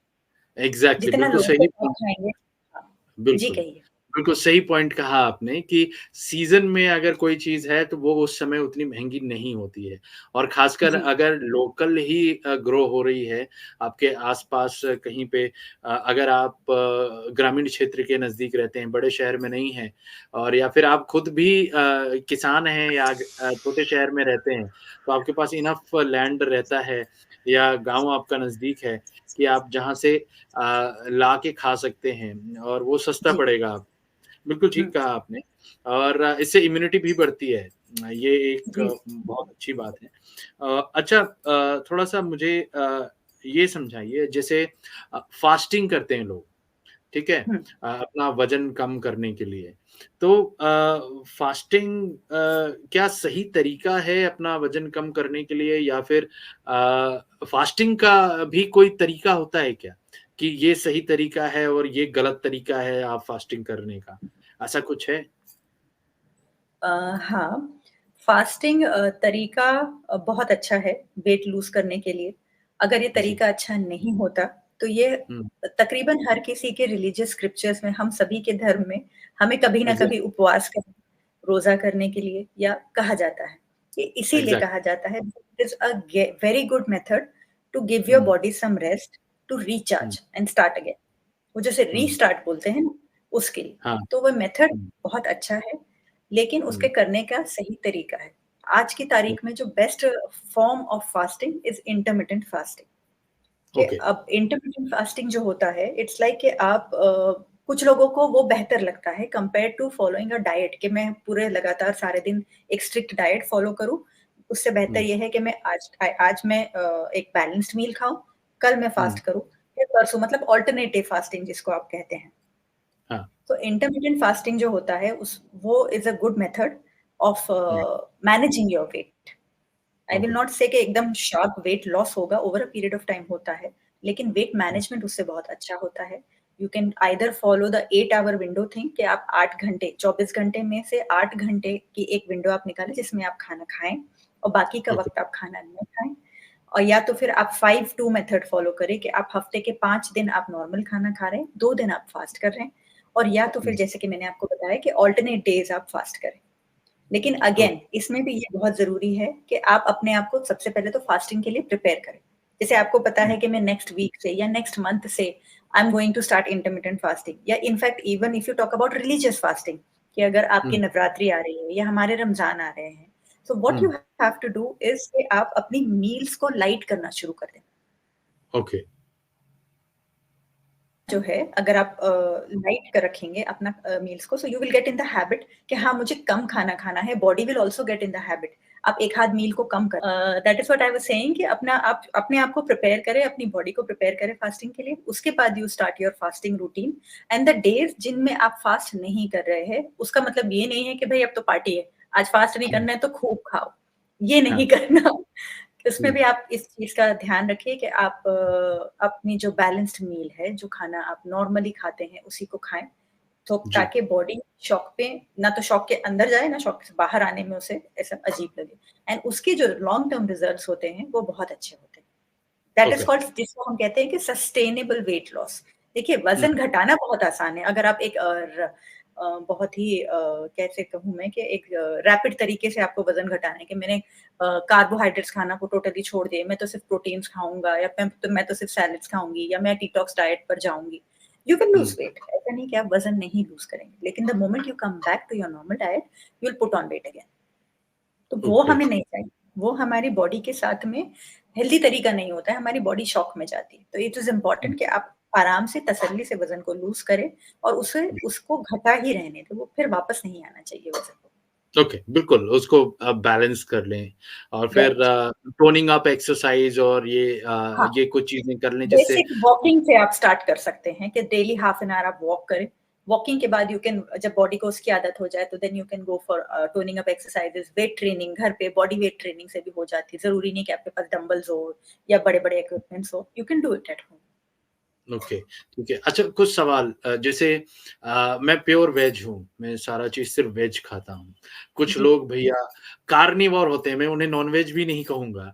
एग्ज़ैक्टली, जितना बिल्कुल लोकल सही आप पॉइंट खाएँगे हाँ, जी बिल्कुल। कहिए। बिल्कुल सही पॉइंट कहा आपने कि सीज़न में अगर कोई चीज़ है तो वो उस समय उतनी महँगी नहीं होती है और ख़ासकर जी, अगर लोकल ही ग्रो हो रही है, आपके आस-पास कहीं पे अगर आप ग्रामीण क्षेत्र के नज़दीक रहते हैं, बड़े शहर में नहीं हैं और या फिर आप खुद भी किसान हैं या छोटे शहर में रहते हैं, तो आपके पास इनफ़ लैंड रहता है या गाँव आपका नज़दीक है कि आप जहाँ से ला के खा सकते हैं और वो सस्ता जी। पड़ेगा आप बिल्कुल हुँ, ठीक कहा आपने और इससे इम्यूनिटी भी बढ़ती है। ये एक जी, बहुत अच्छी बात है। अच्छा थोड़ा-सा मुझे ये समझाइए जैसे फास्टिंग करते हैं लोग, ठीक है? हुँ। अपना वज़न कम करने के लिए। तो फास्टिंग क्या सही तरीका है अपना वज़न कम करने के लिए या फिर फास्टिंग का भी कोई तरीका होता है क्या? कि ये सही तरीका है और ये गलत तरीका है आप फास्टिंग करने का, ऐसा कुछ है? अ, हाँ, फास्टिंग तरीका बहुत अच्छा है वेट लूज़ करने के लिए। अगर ये जी। तरीका अच्छा नहीं होता, तो ये हुँ, तकरीबन हर किसी के रिलीजियस स्क्रिप्चर्स में हम सभी के धर्म में हमें कभी न कभी एग्ज़ैक्ट उपवास करने, रोज़ा करने के लिए या कहा जाता है। ये इसीलिए एग्ज़ैक्ट कहा जाता है इट इज़ अ गे very good method to give your hmm, body some rest to hmm, recharge and start again. वो जैसे हुँ, रीस्टार्ट बोलते हैं ना, उसके लिए। हाँ, तो वो मेथड हुँ, बहुत अच्छा है, लेकिन उसके हुँ, करने का सही तरीका है। आज की ओ तारीख में जो best form of fasting is intermittent fasting कि ओके, अब इंटरमिटेंट फास्टिंग जो होता है, इट्स लाइक कि आप कुछ लोगों को वो बेहतर लगता है compared to following a diet कि मैं पूरे लगातार सारे दिन एक स्ट्रिक्ट डाइट फॉलो करूँ। उससे बेहतर हुँ, ये है कि मैं आज मैं एक बैलेंस्ड मील खाऊँ, कल मैं हुँ, फास्ट करूँ, फिर परसों मतलब अल्टरनेटिव फास्टिंग जिसको आप कहते हैं। हाँ, तो इंटरमिटेंट फास्टिंग जो होता है उस वो is a good method of hmm, managing your weight. I will okay, not से कि एकदम शार्प वेट लॉस होगा, over a period of time होता है, लेकिन वेट हुँ, मैनेजमेंट उससे बहुत अच्छा होता है। You can either follow the 8 hour window thing कि आप 8 घंटे 24 घंटे में से 8 घंटे की एक विंडो आप निकालें जिसमें आप खाना खाएँ और बाकी का ओके, वक़्त आप खाना नहीं खाएँ। और या तो फिर आप 5-2 मेथड फॉलो करें कि आप हफ्ते के 5 दिन आप नॉर्मल खाना खा रहे हैं, 2 दिन आप फास्ट कर रहे हैं और या तो फिर हुँ, जैसे कि मैंने आपको बताया कि अल्टरनेट डेज़ आप फास्ट करें। लेकिन ओके, अगेन इसमें भी ये बहुत ज़रूरी है कि आप अपने आप को सबसे पहले तो फास्टिंग के लिए प्रिपेयर करें। जैसे आपको पता हुँ, है कि मैं नेक्स्ट वीक से या नेक्स्ट मंथ से I am going to start intermittent fasting या in fact even if you talk about religious fasting कि अगर आपकी हुँ, नवरात्रि आ रही है या हमारे रमज़ान आ रहे हैं, so what you hmm, have to do is कि आप अपनी मील्स को लाइट करना शुरू कर दें। ओके, जो है अगर आप लाइट कर रखेंगे अपना मील्स को, so you will get in the habit कि हाँ मुझे कम खाना खाना है, body will also get in the habit. आप एक आध मील को कम कर, that is what I was saying कि अपना आप अपने आप को प्रिपेयर करें, अपनी बॉडी को प्रिपेयर करें फास्टिंग के लिए। उसके बाद you start your fasting routine. And the days जिनमें आप फास्ट नहीं कर रहे हैं, उसका मतलब ये नहीं है कि भाई अब तो पार्टी है, आज फास्ट नहीं हाँ, करना है तो खूब खाओ, ये नहीं हाँ, करना। उसमें हुँ, भी आप इस चीज़ का ध्यान रखिए कि आप अपनी जो बैलेंस्ड मील है, जो खाना आप नॉर्मली खाते हैं, उसी को खाएँ। तो जी, ताकि बॉडी शॉक पे ना तो शॉक के अंदर जाए, ना शॉक से बाहर आने में उसे ऐसा अजीब लगे। एंड उसके जो लॉन्ग टर्म रिजल्ट्स होते हैं, वो बहुत अच्छे होते हैं। दैट इज़ ओके, कॉल्ड, जिसको हम कहते हैं कि सस्टेनेबल वेट लॉस। देखिए, हुँ, वज़न घटाना बहुत आसान है। अगर आप एक बहुत ही कैसे कहूँ मैं कि एक रैपिड तरीके से आपको वज़न घटाना है कि मैंने कार्बोहाइड्रेट्स खाना को टोटली छोड़ दिए, मैं तो सिर्फ़ प्रोटीन्स खाऊँगा, या मैं तो सिर्फ़ सैलेड्स खाऊँगी, या मैं डिटॉक्स डाइट पर जाऊँगी। You will hmm, lose weight. ऐसा नहीं कि आप वज़न नहीं लूज़ करेंगे, लेकिन the moment you come back to your normal diet, you will put on weight again. तो वो ओके, हमें नहीं चाहिए। वो हमारी बॉडी के साथ में हेल्दी तरीका नहीं होता है, हमारी बॉडी शॉक में जाती है। तो इट इज़ हुँ, इम्पोर्टेंट कि आप आराम से तसल्ली से वज़न को लूज़ करें और उसे जी, उसको घटा ही रहने दें, वो फिर वापस नहीं आना चाहिए वज़न को। ओके, बिल्कुल, उसको आप बैलेंस कर लें और फिर राइट। टोनिंग अप एक्सरसाइज़ और हाँ, ये कुछ चीज़ें कर लें जिससे बेसिक वॉकिंग से आप स्टार्ट कर सकते हैं कि डेली हाफ एन आवर आप वॉक करें। वॉकिंग के बाद यू कैन, जब बॉडी को उसकी आदत हो जाए, तो then you can go for toning up exercises, weight training घर पे बॉडी वेट ट्रेनिंग से भी हो जाती है। ज़रूरी नहीं कि आपके पास डंबल्स हो या बड़े-बड़े इक्विपमेंट्स हो, you can do it at home. Okay, ठीक है। अच्छा कुछ सवाल जैसे मैं प्योर वेज हूँ, मैं सारा चीज़ सिर्फ़ वेज खाता हूँ। कुछ जी। लोग भैया कार्निवोर होते हैं, मैं उन्हें नॉन-वेज भी नहीं कहूँगा।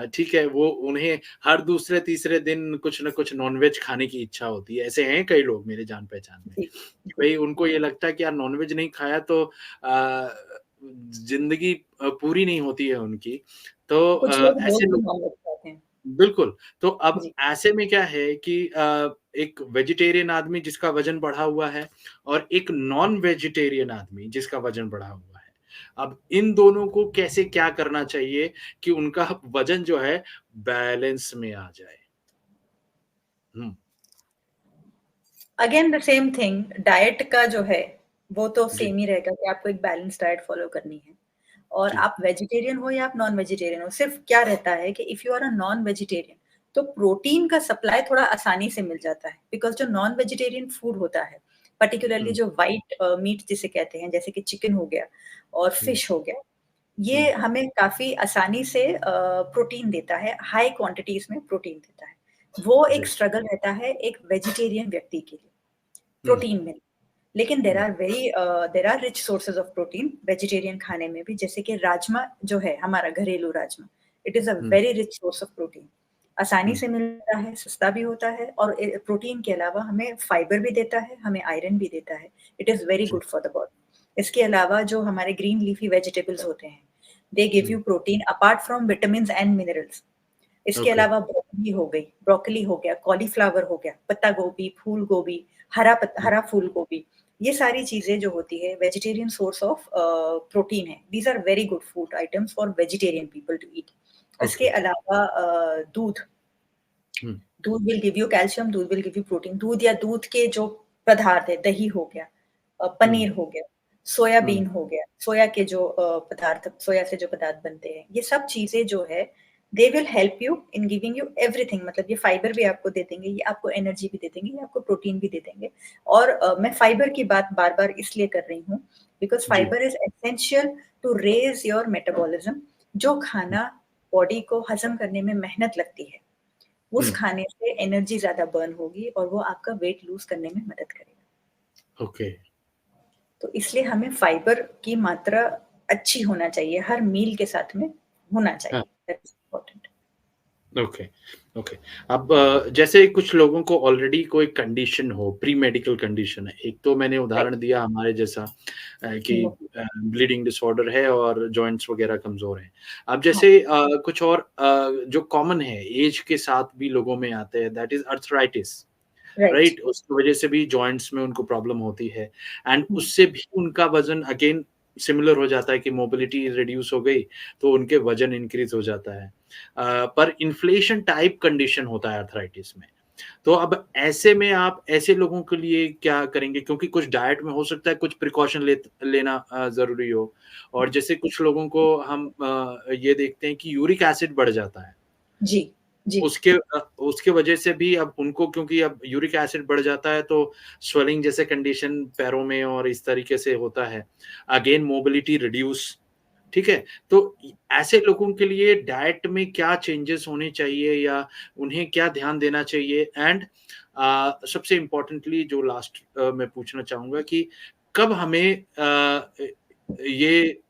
ठीक है, वो उन्हें हर दूसरे-तीसरे दिन कुछ न कुछ नॉन-वेज खाने की इच्छा होती है। ऐसे हैं कई लोग मेरे जान-पहचान में, जी, कि जी। भई उनको ये लगता है कि यार नॉन-वेज नहीं खाया तो ज़िंदगी पूरी नहीं होती है उनकी। तो कुछ लोग रोज़ ऐसे भी लोग नॉन-वेज खाते हैं। बिल्कुल, तो अब जी। ऐसे में क्या है कि एक वेजिटेरियन आदमी जिसका वज़न बढ़ा हुआ है और एक नॉन वेजिटेरियन आदमी जिसका वज़न बढ़ा हुआ है। अब इन दोनों को कैसे क्या करना चाहिए कि उनका वज़न जो है बैलेंस में आ जाए? Hmm, again the same thing, diet का जो है, वो तो जी, सेम ही रहेगा कि आपको एक बैलेंस डाइट फ़ॉलो करनी है। और जी, आप वेजिटेरियन हो या आप नॉन वेजिटेरियन हो, सिर्फ़ क्या रहता है कि if you are a non vegetarian, तो प्रोटीन का सप्लाई थोड़ा आसानी से मिल जाता है। बिकॉज़ जो नॉन वेजिटेरियन फूड होता है, पर्टिकुलरली हुँ, जो व्हाइट मीट जिसे कहते हैं, जैसे कि चिकन हो गया और हुँ, फिश हो गया, हुँ, ये हमें काफ़ी आसानी से प्रोटीन देता है, हाई क्वांटिटीज़ में प्रोटीन देता है। वो एक जी, स्ट्रगल रहता है एक वेजिटेरियन व्यक्ति के लिए, हुँ, प्रोटीन में। लेकिन there hmm, are rich sources of protein vegetarian खाने में भी, जैसे कि राजमा जो है हमारा घरेलू rajma, it is a hmm, very rich source of protein. आसानी हुँ, से मिलता है, सस्ता भी होता है और प्रोटीन के अलावा हमें फाइबर भी देता है, हमें आयरन भी देता है। इट इज़ वेरी जी, गुड फॉर द बॉडी। इसके अलावा जो हमारे ग्रीन लीफी वेजिटेबल्स होते हैं, they give hmm, you protein apart from vitamins and minerals. इसके ओके, अलावा ब्रोकली हो गया, कॉलीफ्लावर हो गया, पत्ता गोभी, फूल गोभी, हुँ, हरा फूल गोभी, ये सारी चीज़ें जो होती है वेजिटेरियन सोर्स ऑफ प्रोटीन है। These are very good food items for vegetarian people to eat. इसके ओके, अलावा दूध, हुँ, दूध विल गिव यू कैल्शियम, दूध विल गिव यू प्रोटीन। दूध या दूध के जो पदार्थ है, दही हो गया, हुँ, पनीर हो गया, हुँ, सोयाबीन हो गया, सोया के जो पदार्थ, सोया से जो पदार्थ बनते हैं, ये सब चीज़ें जो है, they will help you in giving you everything. मतलब ये फाइबर भी आपको दे देंगे, ये आपको एनर्जी भी दे देंगे, ये आपको प्रोटीन भी दे देंगे। और मैं फाइबर की बात बार-बार इसलिए कर रही हूँ, बिकॉज़ जी, fibre is essential to raise your metabolism. जो हुँ, खाना बॉडी को हज़म करने में मेहनत लगती है, उस हुँ, खाने से एनर्जी ज़्यादा बर्न होगी और वो आपका वेट लूज़ करने में मदद करेगा। ओके। तो इसलिए हमें फाइबर की मात्रा अच्छी होना चाहिए, हर मील के साथ में होना हाँ। चाहिए। That's important. Okay, okay. अब जैसे कुछ लोगों को ऑलरेडी कोई कंडीशन हो, प्री मेडिकल कंडीशन है। एक तो मैंने राइट। उदाहरण दिया हमारे जैसा कि हुँ, ब्लीडिंग डिसऑर्डर है और जॉइंट्स वगैरह कमज़ोर हैं। अब हाँ, जैसे कुछ और जो कॉमन है, ऐज के साथ भी लोगों में आते हैं, that is arthritis, right. Right? उसकी वजह से भी जॉइंट्स में उनको प्रॉब्लम होती है एंड हुँ, उससे भी उनका वज़न अगेन सिमिलर हो जाता है कि मोबिलिटी रिड्यूस हो गई तो उनके वजन इंक्रीज हो जाता है। पर इन्फ्लेशन टाइप कंडीशन होता है आर्थराइटिस में। तो अब ऐसे में आप ऐसे लोगों के लिए क्या करेंगे? क्योंकि कुछ डाइट में हो सकता है कुछ प्रिकॉशन लेना ज़रूरी हो, और जैसे कुछ लोगों को हम ये देखते हैं कि यूरिक एसिड बढ़ जाता है। जी, जी, उसके वजह से भी अब उनको, क्योंकि अब यूरिक एसिड बढ़ जाता है तो स्वेलिंग जैसे कंडीशन पैरों में और इस तरीके से होता है। अगेन मोबिलिटी रिड्यूस, ठीक है? तो ऐसे लोगों के लिए डाइट में क्या चेंजेस होने चाहिए या उन्हें क्या ध्यान देना चाहिए? एंड सबसे इम्पोर्टेंटली जो लास्ट मैं पूछना चाहूँगा कि कब हमें ये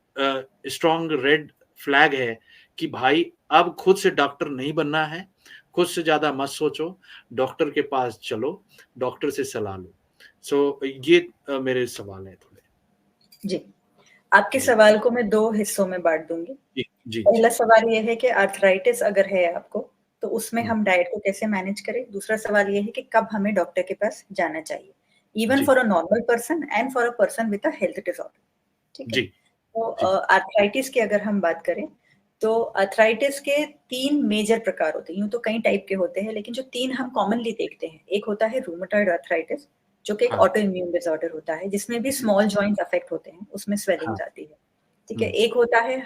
स्ट्रॉन्ग रेड फ्लैग है कि भाई अब खुद से डॉक्टर नहीं बनना है, खुद से ज़्यादा मत सोचो, डॉक्टर के पास चलो, डॉक्टर से सलाह लो। सो ये मेरे सवाल हैं थोड़े। जी। आपके जी, सवाल को मैं 2 हिस्सों में बाँट दूँगी। जी, जी, पहला जी। सवाल ये है कि आर्थराइटिस अगर है आपको, तो उसमें हुँ, हम डाइट को कैसे मैनेज करें? दूसरा सवाल ये है कि कब हमें डॉक्टर के पास जाना चाहिए? इवन जी, for a normal person and for a person with a health disorder, ठीक है? जी, तो जी। आर्थराइटिस की अगर हम बात करें, तो आर्थराइटिस के 3 मेजर प्रकार होते हैं। यूँ तो कई टाइप के होते हैं, लेकिन जो 3 हम कॉमनली देखते हैं, एक होता है रूमेटॉइड आर्थराइटिस, जो कि एक हाँ, ऑटो इम्यून डिसऑर्डर होता है, जिसमें भी स्मॉल जॉइंट्स अफेक्ट होते हैं, उसमें हाँ, स्वेलिंग्स आती है, ठीक है? हुँ, एक होता है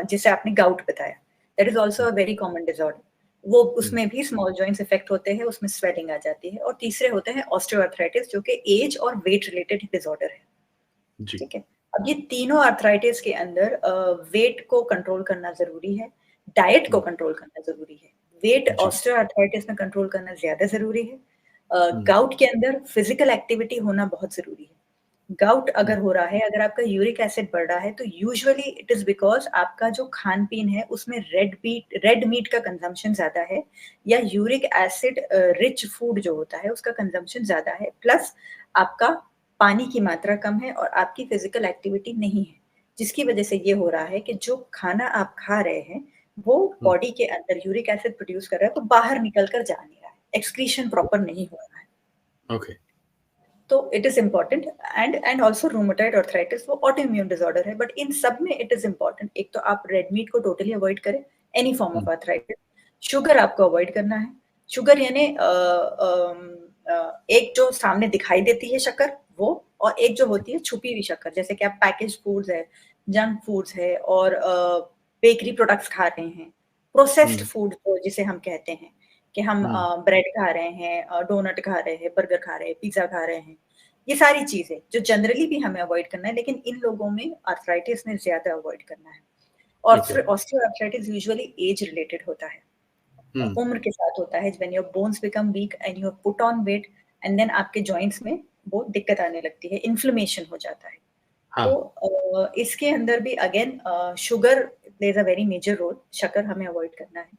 जिसे आपने गाउट बताया, that is also hmm, a very common disorder. वो हुँ, उसमें भी स्मॉल जॉइंट्स इफेक्ट होते हैं, उसमें स्वेलिंग आ जाती है और तीसरे होते हैं ऑस्टियोआर्थराइटिस जो कि एज और वेट रिलेटेड डिसऑर्डर है, जी, ठीक है? अब ये तीनों आर्थराइटिस के अंदर वेट को कंट्रोल करना ज़रूरी है, डाइट को हुँ, कंट्रोल करना ज़रूरी है। वेट जी, ऑस्टियोआर्थराइटिस में कंट्रोल करना ज़्यादा ज़रूरी है। हुँ, गाउट के अंदर फिज़िकल एक्टिविटी होना बहुत ज़रूरी है। गाउट हुँ, अगर हो रहा है, अगर आपका यूरिक एसिड बढ़ रहा है, तो यूजुअली इट इज़ बिकॉज़ आपका जो खान-पीन है, उसमें रेड मीट का कंज़म्पशन ज़्यादा है या यूरिक एसिड रिच फूड जो होता है, उसका कंज़म्पशन ज़्यादा है, प्लस आपका पानी की मात्रा कम है और आपकी फिज़िकल एक्टिविटी नहीं है, जिसकी वजह से ये हो रहा है कि जो खाना आप खा रहे हैं, वो हुँ, बॉडी के अंदर यूरिक एसिड प्रोड्यूस कर रहा है, वो बाहर निकल कर जा नहीं रहा है, एक्सक्रीशन प्रॉपर नहीं हो रहा है। ओके, तो it is important and also rheumatoid arthritis वो ऑटोइम्यून डिसऑर्डर है, बट इन सब में इट इज़ इम्पोर्टेंट, एक तो आप रेड मीट को टोटली अवॉइड करें, any form hmm, of arthritis. Sugar आपको अवॉइड करना है। शुगर यानी एक जो सामने दिखाई देती है शक्कर वो, और एक जो होती है छुपी हुई शक्कर, जैसे कि आप पैकेज्ड फूड्स है, जंक फूड्स है और बेकरी प्रोडक्ट्स खा रहे हैं, प्रोसेस्ड हुँ, फूड जो जिसे हम कहते हैं कि हम हुँ, ब्रेड खा रहे हैं, डोनट खा रहे हैं, बर्गर खा रहे हैं, पिज़्ज़ा खा रहे हैं। ये सारी चीज़ें जो जनरली भी हमें अवॉइड करना है, लेकिन इन लोगों में आर्थराइटिस में ज़्यादा अवॉइड करना है। और ओके, फिर ऑस्टियोआर्थराइटिस यूजुअली एज रिलेटेड होता है। हुँ, उम्र के साथ होता है, when your bones become weak and you have put on weight and then आपके जॉइंट्स में वो दिक्कत आने लगती है, इन्फ्लेमेशन हो जाता है। हाँ, तो इसके अंदर भी again sugar plays a very major role, शक्कर हमें अवॉइड करना है,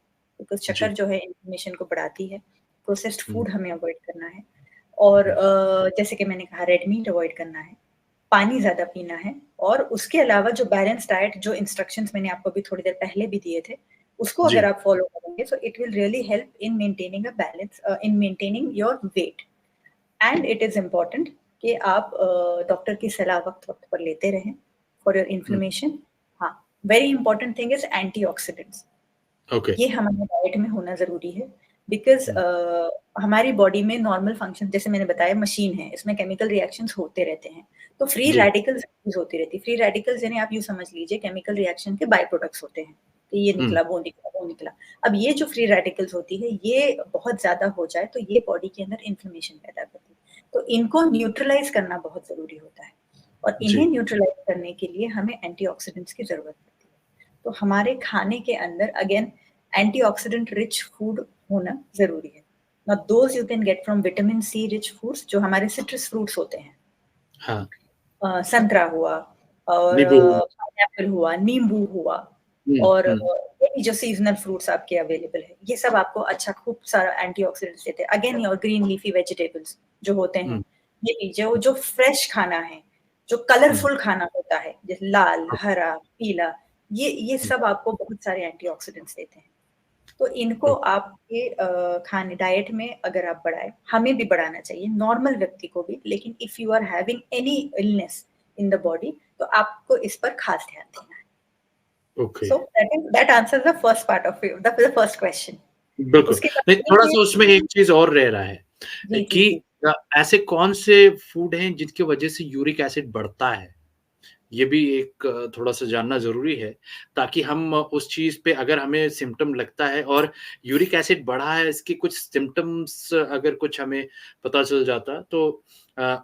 बिकॉज़ शक्कर जी, जो है इन्फ्लेमेशन को बढ़ाती है, प्रोसेस्ड हुँ, फूड हमें अवॉइड करना है और हुँ, जैसे कि मैंने कहा रेड मीट अवॉइड करना है, पानी ज़्यादा पीना है और उसके अलावा जो बैलेंस डाइट जो इंस्ट्रक्शंस मैंने आपको अभी थोड़ी देर पहले भी दिए थे, उसको अगर जी, आप फॉलो करेंगे so it will really help in maintaining a balance in maintaining your weight and it is important कि आप डॉक्टर की सलाह वक़्त-वक़्त पर लेते रहें फॉर योर हुँ, इन्फ्लेमेशन। हाँ, very important thing is antioxidants. Okay, ये हमारे डाइट में होना ज़रूरी है बिकॉज़ हुँ, हमारी बॉडी में नॉर्मल फंक्शन जैसे मैंने बताया मशीन है, इसमें केमिकल रिएक्शंस होते रहते हैं, तो फ्री जी, रेडिकल्स रिलीज़ होती रहती है। फ्री रेडिकल्स यानी आप यूँ समझ लीजिए केमिकल रिएक्शन के बाय प्रोडक्ट्स होते हैं, कि ये हुँ, निकला, वो निकला, वो निकला। अब ये जो फ्री रेडिकल्स होती है, ये बहुत ज़्यादा हो जाए तो ये बॉडी के अंदर इन्फ्लेमेशन पैदा करती है। तो इनको न्यूट्रलाइज़ करना बहुत ज़रूरी होता है और इन्हें जी, न्यूट्रलाइज़ करने के लिए हमें एंटीऑक्सीडेंट्स की ज़रूरत पड़ती है। तो हमारे खाने के अंदर अगेन एंटीऑक्सीडेंट रिच फूड होना ज़रूरी है। Now those you can get from vitamin C rich foods जो हमारे सिट्रस फ्रूट्स होते हैं। हाँ, संतरा हुआ और नींबू, पाइनएप्पल हुआ, नींबू हुआ हुँ, और हुँ, ये भी जो सीज़नल फ्रूट्स आपके अवेलेबल है, ये सब आपको अच्छा खूब सारा एंटीऑक्सीडेंट्स देते हैं। Again your green leafy vegetables जो होते हैं, हुँ, ये भी जो फ्रेश खाना है, जो हुँ, कलरफुल खाना होता है, जैसे लाल, हाँ, हरा, पीला, ये हुँ, सब आपको बहुत सारे एंटीऑक्सीडेंट्स देते हैं। तो इनको ओ आपके खाने डाइट में अगर आप बढ़ाएँ, हमें भी बढ़ाना चाहिए, नॉर्मल व्यक्ति को भी, लेकिन if you are having any illness in the body, तो आपको इस पर खास ध्यान देना है। Okay. So that answers the first part of you, the first question. बिल्कुल। उसके नहीं, बाद ये थोड़ा-सा उसमें एक चीज़ और रह रहा है जी, जी, कि जी। ऐसे कौन से फूड हैं जिनकी वजह से यूरिक एसिड बढ़ता है? ये भी एक थोड़ा-सा जानना ज़रूरी है, ताकि हम उस चीज़ पे अगर हमें सिम्पटम लगता है और यूरिक एसिड बढ़ा है, इसके कुछ सिम्पटम्स अगर कुछ हमें पता चल जाता, तो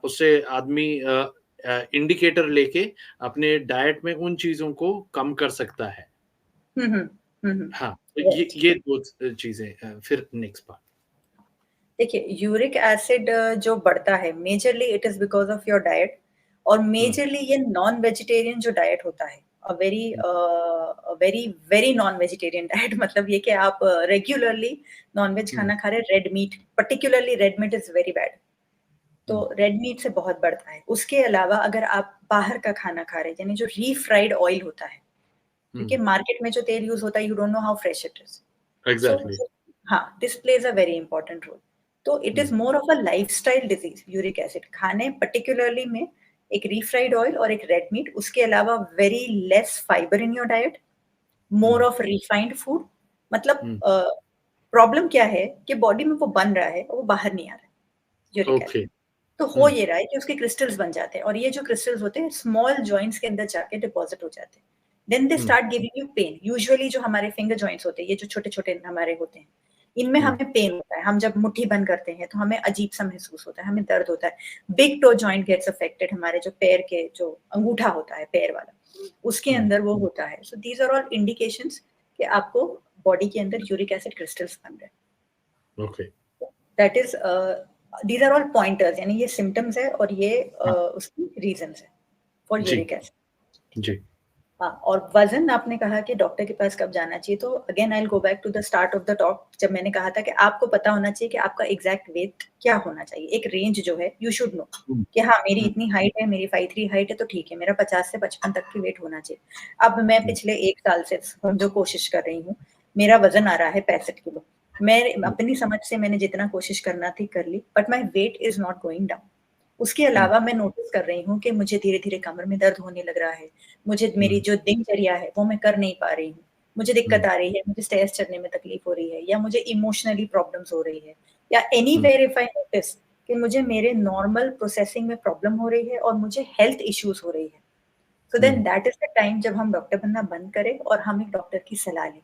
उससे आदमी इंडिकेटर लेके अपने डाइट में उन चीज़ों को कम कर सकता है। हुँ, हुँ। हुँ, हुँ। हाँ, तो राइट। ये 2 चीज़ें फिर नेक्स्ट पार्ट। देखिए, यूरिक एसिड जो बढ़ता है majorly it is because of your diet और हुँ, मेजरली ये नॉन वेजिटेरियन जो डाइट होता है, हुँ, वेरी नॉन वेजिटेरियन डाइट मतलब ये कि आप रेगुलरली नॉन-वेज हुँ, खाना खा रहे हैं, red meat, particularly red meat is very bad. तो हुँ, रेड मीट से बहुत बढ़ता है। उसके अलावा अगर आप बाहर का खाना खा रहे हैं, यानी जो रीफ्राइड ऑयल होता है, क्योंकि हुँ, मार्केट में जो तेल यूज़ होता है, you don't know how fresh it is. So exactly. हाँ, this plays a very important role. तो it is hmm, more of a lifestyle disease uric acid खाने पर्टिकुलरली में एक रीफ्राइड ऑयल और एक रेड मीट, उसके अलावा very less fibre in your diet, more hmm, of refined food मतलब हुँ, problem क्या है कि बॉडी में वो बन रहा है और वो बाहर नहीं आ रहा है, यूरिक ओके। एसिड। तो हो हुँ, ये रहा है कि उसके क्रिस्टल्स बन जाते हैं और ये जो क्रिस्टल्स होते हैं स्मॉल जॉइंट्स के अंदर जाके डिपॉज़िट हो जाते हैं। Then they hmm, start giving you pain. Usually जो हमारे फिंगर जॉइंट्स होते हैं, ये जो छोटे-छोटे हमारे होते हैं, इनमें हुँ, हमें पेन होता है। हम जब मुट्ठी बंद करते हैं तो हमें अजीब-सा महसूस होता है, हमें दर्द होता है। Big toe joint gets affected हमारे जो पैर के जो अंगूठा होता है पैर वाला, उसके हुँ, अंदर वो होता है। सो दीज़ आर ऑल इंडिकेशंस कि आपको बॉडी के अंदर यूरिक एसिड क्रिस्टल्स बन रहे हैं। Okay. That is these are all pointers यानी ये सिम्पटम्स है और ये हाँ, उसकी रीज़न्स है फॉर जी, यूरिक एसिड। जी, हाँ, और वज़न आपने कहा कि डॉक्टर के पास कब जाना चाहिए, तो again I will go back to the start of the talk जब मैंने कहा था कि आपको पता होना चाहिए कि आपका एग्ज़ैक्ट वेट क्या होना चाहिए। एक रेंज जो है यू शुड नो हुँ, कि हाँ, मेरी हुँ, इतनी हाइट है, मेरी 5'3" हाइट है तो ठीक है, मेरा 50 से 55 तक की वेट होना चाहिए। अब मैं हुँ, पिछले 1 साल से जो कोशिश कर रही हूँ, मेरा वज़न आ रहा है 65 किलो। मैं हुँ, अपनी समझ से मैंने जितना कोशिश करना थी कर ली, but my weight is not going down. उसके हुँ, अलावा मैं नोटिस कर रही हूँ कि मुझे धीरे-धीरे कमर में दर्द होने लग रहा है। मुझे मेरी हुँ, जो दिनचर्या है वो मैं कर नहीं पा रही हूँ। मुझे हुँ, दिक्कत आ रही है, मुझे स्टेयर्स चढ़ने में तकलीफ हो रही है या मुझे इमोशनली प्रॉब्लम्स हो रही है या हुँ, एनीवेयर इफ आई नोटिस कि मुझे मेरे नॉर्मल प्रोसेसिंग में प्रॉब्लम हो रही है और मुझे हेल्थ इश्यूज़ हो रही है। So hmm, then that is the time जब हम डॉक्टर बनना बंद करें और हम एक डॉक्टर की सलाह लें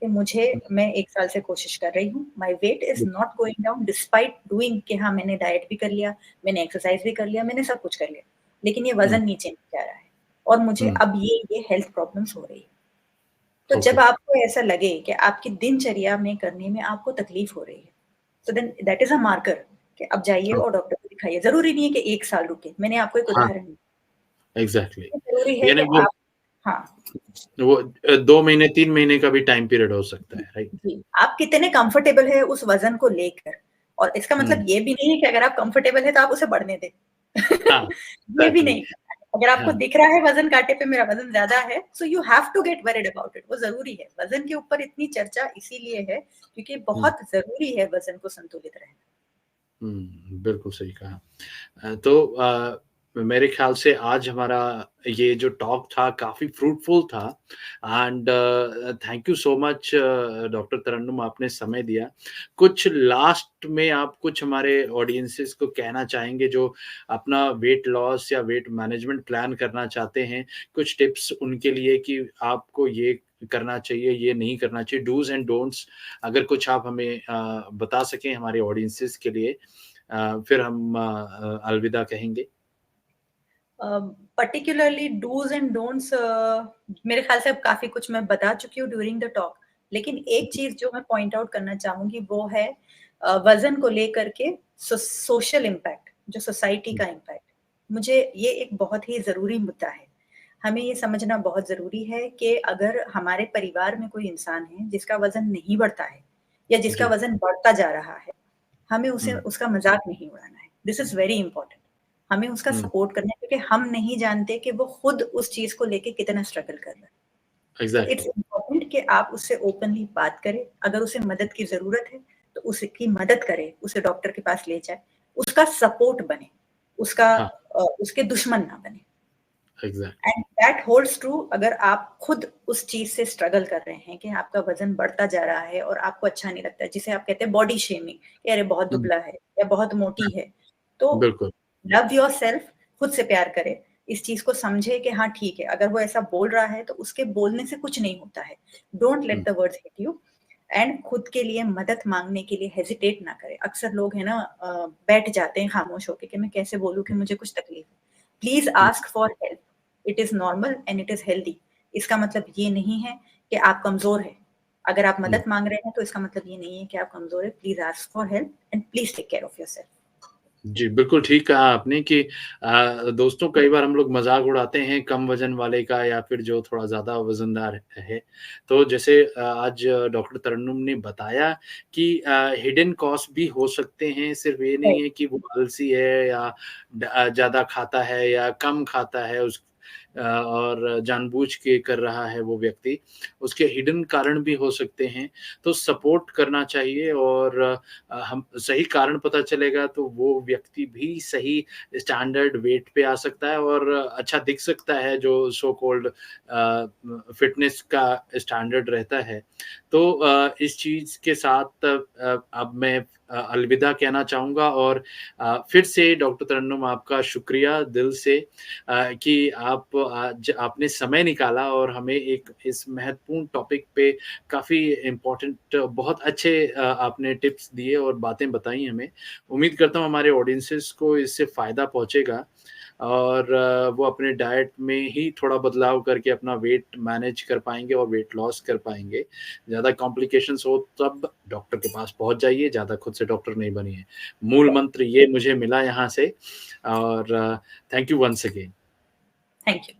कि मुझे हुँ, मैं 1 साल से कोशिश कर रही हूँ, my weight is not going down despite doing कि हाँ, मैंने डाइट भी कर लिया, मैंने एक्सरसाइज़ भी कर लिया, मैंने सब कुछ कर लिया, लेकिन ये हुँ, वज़न नीचे नहीं जा रहा है और मुझे हुँ, अब ये हेल्थ प्रॉब्लम्स हो रही है। तो ओके, जब आपको ऐसा लगे कि आपकी दिनचर्या में करने में आपको तकलीफ हो रही है, so then that is a marker कि अब जाइए हाँ, और डॉक्टर को दिखाइए। ज़रूरी नहीं है कि 1 साल रुके। मैंने आपको एक हाँ, उदाहरण दिया। एग्ज़ैक्टली। ये ज़रूरी है यानी कि वो आप हाँ, वो 2 महीने, 3 महीने का भी टाइम पीरियड हो सकता जी, है, राइट? जी। आप कितने कंफर्टेबल है उस वज़न को लेकर और इसका हुँ, मतलब ये भी नहीं है कि अगर आप कंफर्टेबल हैं तो आप उसे बढ़ने दें। हाँ, ये भी एग्ज़ैक्टली, नहीं करना है। अगर आपको हाँ, दिख रहा है वज़न काँटे पे मेरा वज़न ज़्यादा है, so you have to get worried about it वो ज़रूरी है। वज़न के ऊपर इतनी चर्चा इसीलिए है क्योंकि हुँ, बहुत ज़रूरी है वज़न को संतुलित रहना। हुँ, बिल्कुल सही कहा। तो मेरे ख़्याल से आज हमारा ये जो टॉक था काफ़ी फ्रूटफुल था and thank you so much doctor Tarannum आपने समय दिया। कुछ लास्ट में आप कुछ हमारे ऑडियंसेस को कहना चाहेंगे जो अपना वेट लॉस या वेट मैनेजमेंट प्लान करना चाहते हैं, कुछ टिप्स उनके लिए कि आपको ये करना चाहिए, ये नहीं करना चाहिए, डूज़ एंड डोंट्स अगर कुछ आप हमें बता सकें हमारे ऑडियंसेस के लिए फिर हम अलविदा कहेंगे। पर्टिकुलरली डूज़ एंड डोंट्स मेरे ख़्याल से अब काफ़ी कुछ मैं बता चुकी हूँ ड्यूरिंग द टॉक। लेकिन एक चीज़ जो मैं पॉइंट आउट करना चाहूँगी वो है वज़न को लेकर के सोशल इम्पैक्ट जो सोसाइटी हुँ, का इम्पैक्ट। मुझे ये एक बहुत ही ज़रूरी मुद्दा है। हमें ये समझना बहुत ज़रूरी है कि अगर हमारे परिवार में कोई इंसान है जिसका वज़न नहीं बढ़ता है या जिसका जी, वज़न बढ़ता जा रहा है, हमें उसे हुँ, उसका मज़ाक नहीं उड़ाना है। This is very important. हमें उसका हुँ, सपोर्ट करना है क्योंकि हम नहीं जानते कि वो खुद उस चीज़ को लेके कितना स्ट्रगल कर रहा है। तो इट्स एग्ज़ैक्टली, इम्पोर्टेंट कि आप उससे ओपनली बात करें, अगर उसे मदद की ज़रूरत है, तो उसकी मदद करें, उसे डॉक्टर के पास ले जाएँ, उसका सपोर्ट बनें, उसका हाँ, उसके दुश्मन ना बनें। Exactly. And that holds true अगर आप खुद उस चीज से स्ट्रगल कर रहे हैं कि आपका वजन बढ़ता जा रहा है और आपको अच्छा नहीं लगता है, जिसे आप कहते हैं बॉडी शेमिंग, कि अरे बहुत हुँ, दुबला है या बहुत मोटी है। तो बिल्कुल। लव योरसेल्फ, खुद से प्यार करें। इस चीज को समझे कि हाँ ठीक है, अगर वो ऐसा बोल रहा है तो उसके बोलने से कुछ नहीं होता है। Don't hmm, let the words hit you. And खुद के लिए मदद मांगने के लिए हेजिटेट ना करें। अक्सर लोग है ना बैठ जाते हैं खामोश होके कि मैं कैसे बोलूं कि मुझे कुछ तकलीफ है। Please hmm, ask for help. It is normal and it is healthy. इसका मतलब ये नहीं है कि आप कमजोर है। अगर आप हुँ। मदद मांग रहे हैं तो इसका मतलब ये नहीं है कि आप कमजोर है। Please ask for help and please take care of yourself. जी, बिल्कुल ठीक कहा आपने कि दोस्तों कई बार हम लोग मज़ाक उड़ाते हैं कम वज़न वाले का या फिर जो थोड़ा ज़्यादा वज़नदार है। तो जैसे आज डॉक्टर तरन्नुम ने बताया कि हिडन कॉस्ट भी हो सकते हैं, सिर्फ़ ये नहीं है कि वो आलसी है या ज़्यादा खाता है या कम खाता है और जानबूझ के कर रहा है वो व्यक्ति, उसके हिडन कारण भी हो सकते हैं। तो सपोर्ट करना चाहिए और हम सही कारण पता चलेगा तो वो व्यक्ति भी सही स्टैंडर्ड वेट पे आ सकता है और अच्छा दिख सकता है जो सो कॉल्ड फिटनेस का स्टैंडर्ड रहता है। तो इस चीज़ के साथ अब मैं अलविदा कहना चाहूँगा और फिर से डॉक्टर तरन्नुम आपका शुक्रिया दिल से कि आप आज आपने समय निकाला और हमें एक इस महत्वपूर्ण टॉपिक पे काफ़ी इम्पोर्टेंट बहुत अच्छे आपने टिप्स दिए और बातें बताई हमें। उम्मीद करता हूँ हमारे ऑडियंसेस को इससे फ़ायदा पहुँचेगा और वो अपने डाइट में ही थोड़ा बदलाव करके अपना वेट मैनेज कर पाएँगे और वेट लॉस कर पाएँगे। ज़्यादा कॉम्प्लिकेशंस हो तब डॉक्टर के पास पहुँच जाइए, ज़्यादा खुद से डॉक्टर नहीं बनिए। मूल मंत्र ये मुझे मिला यहाँ से और thank you once again. Thank you.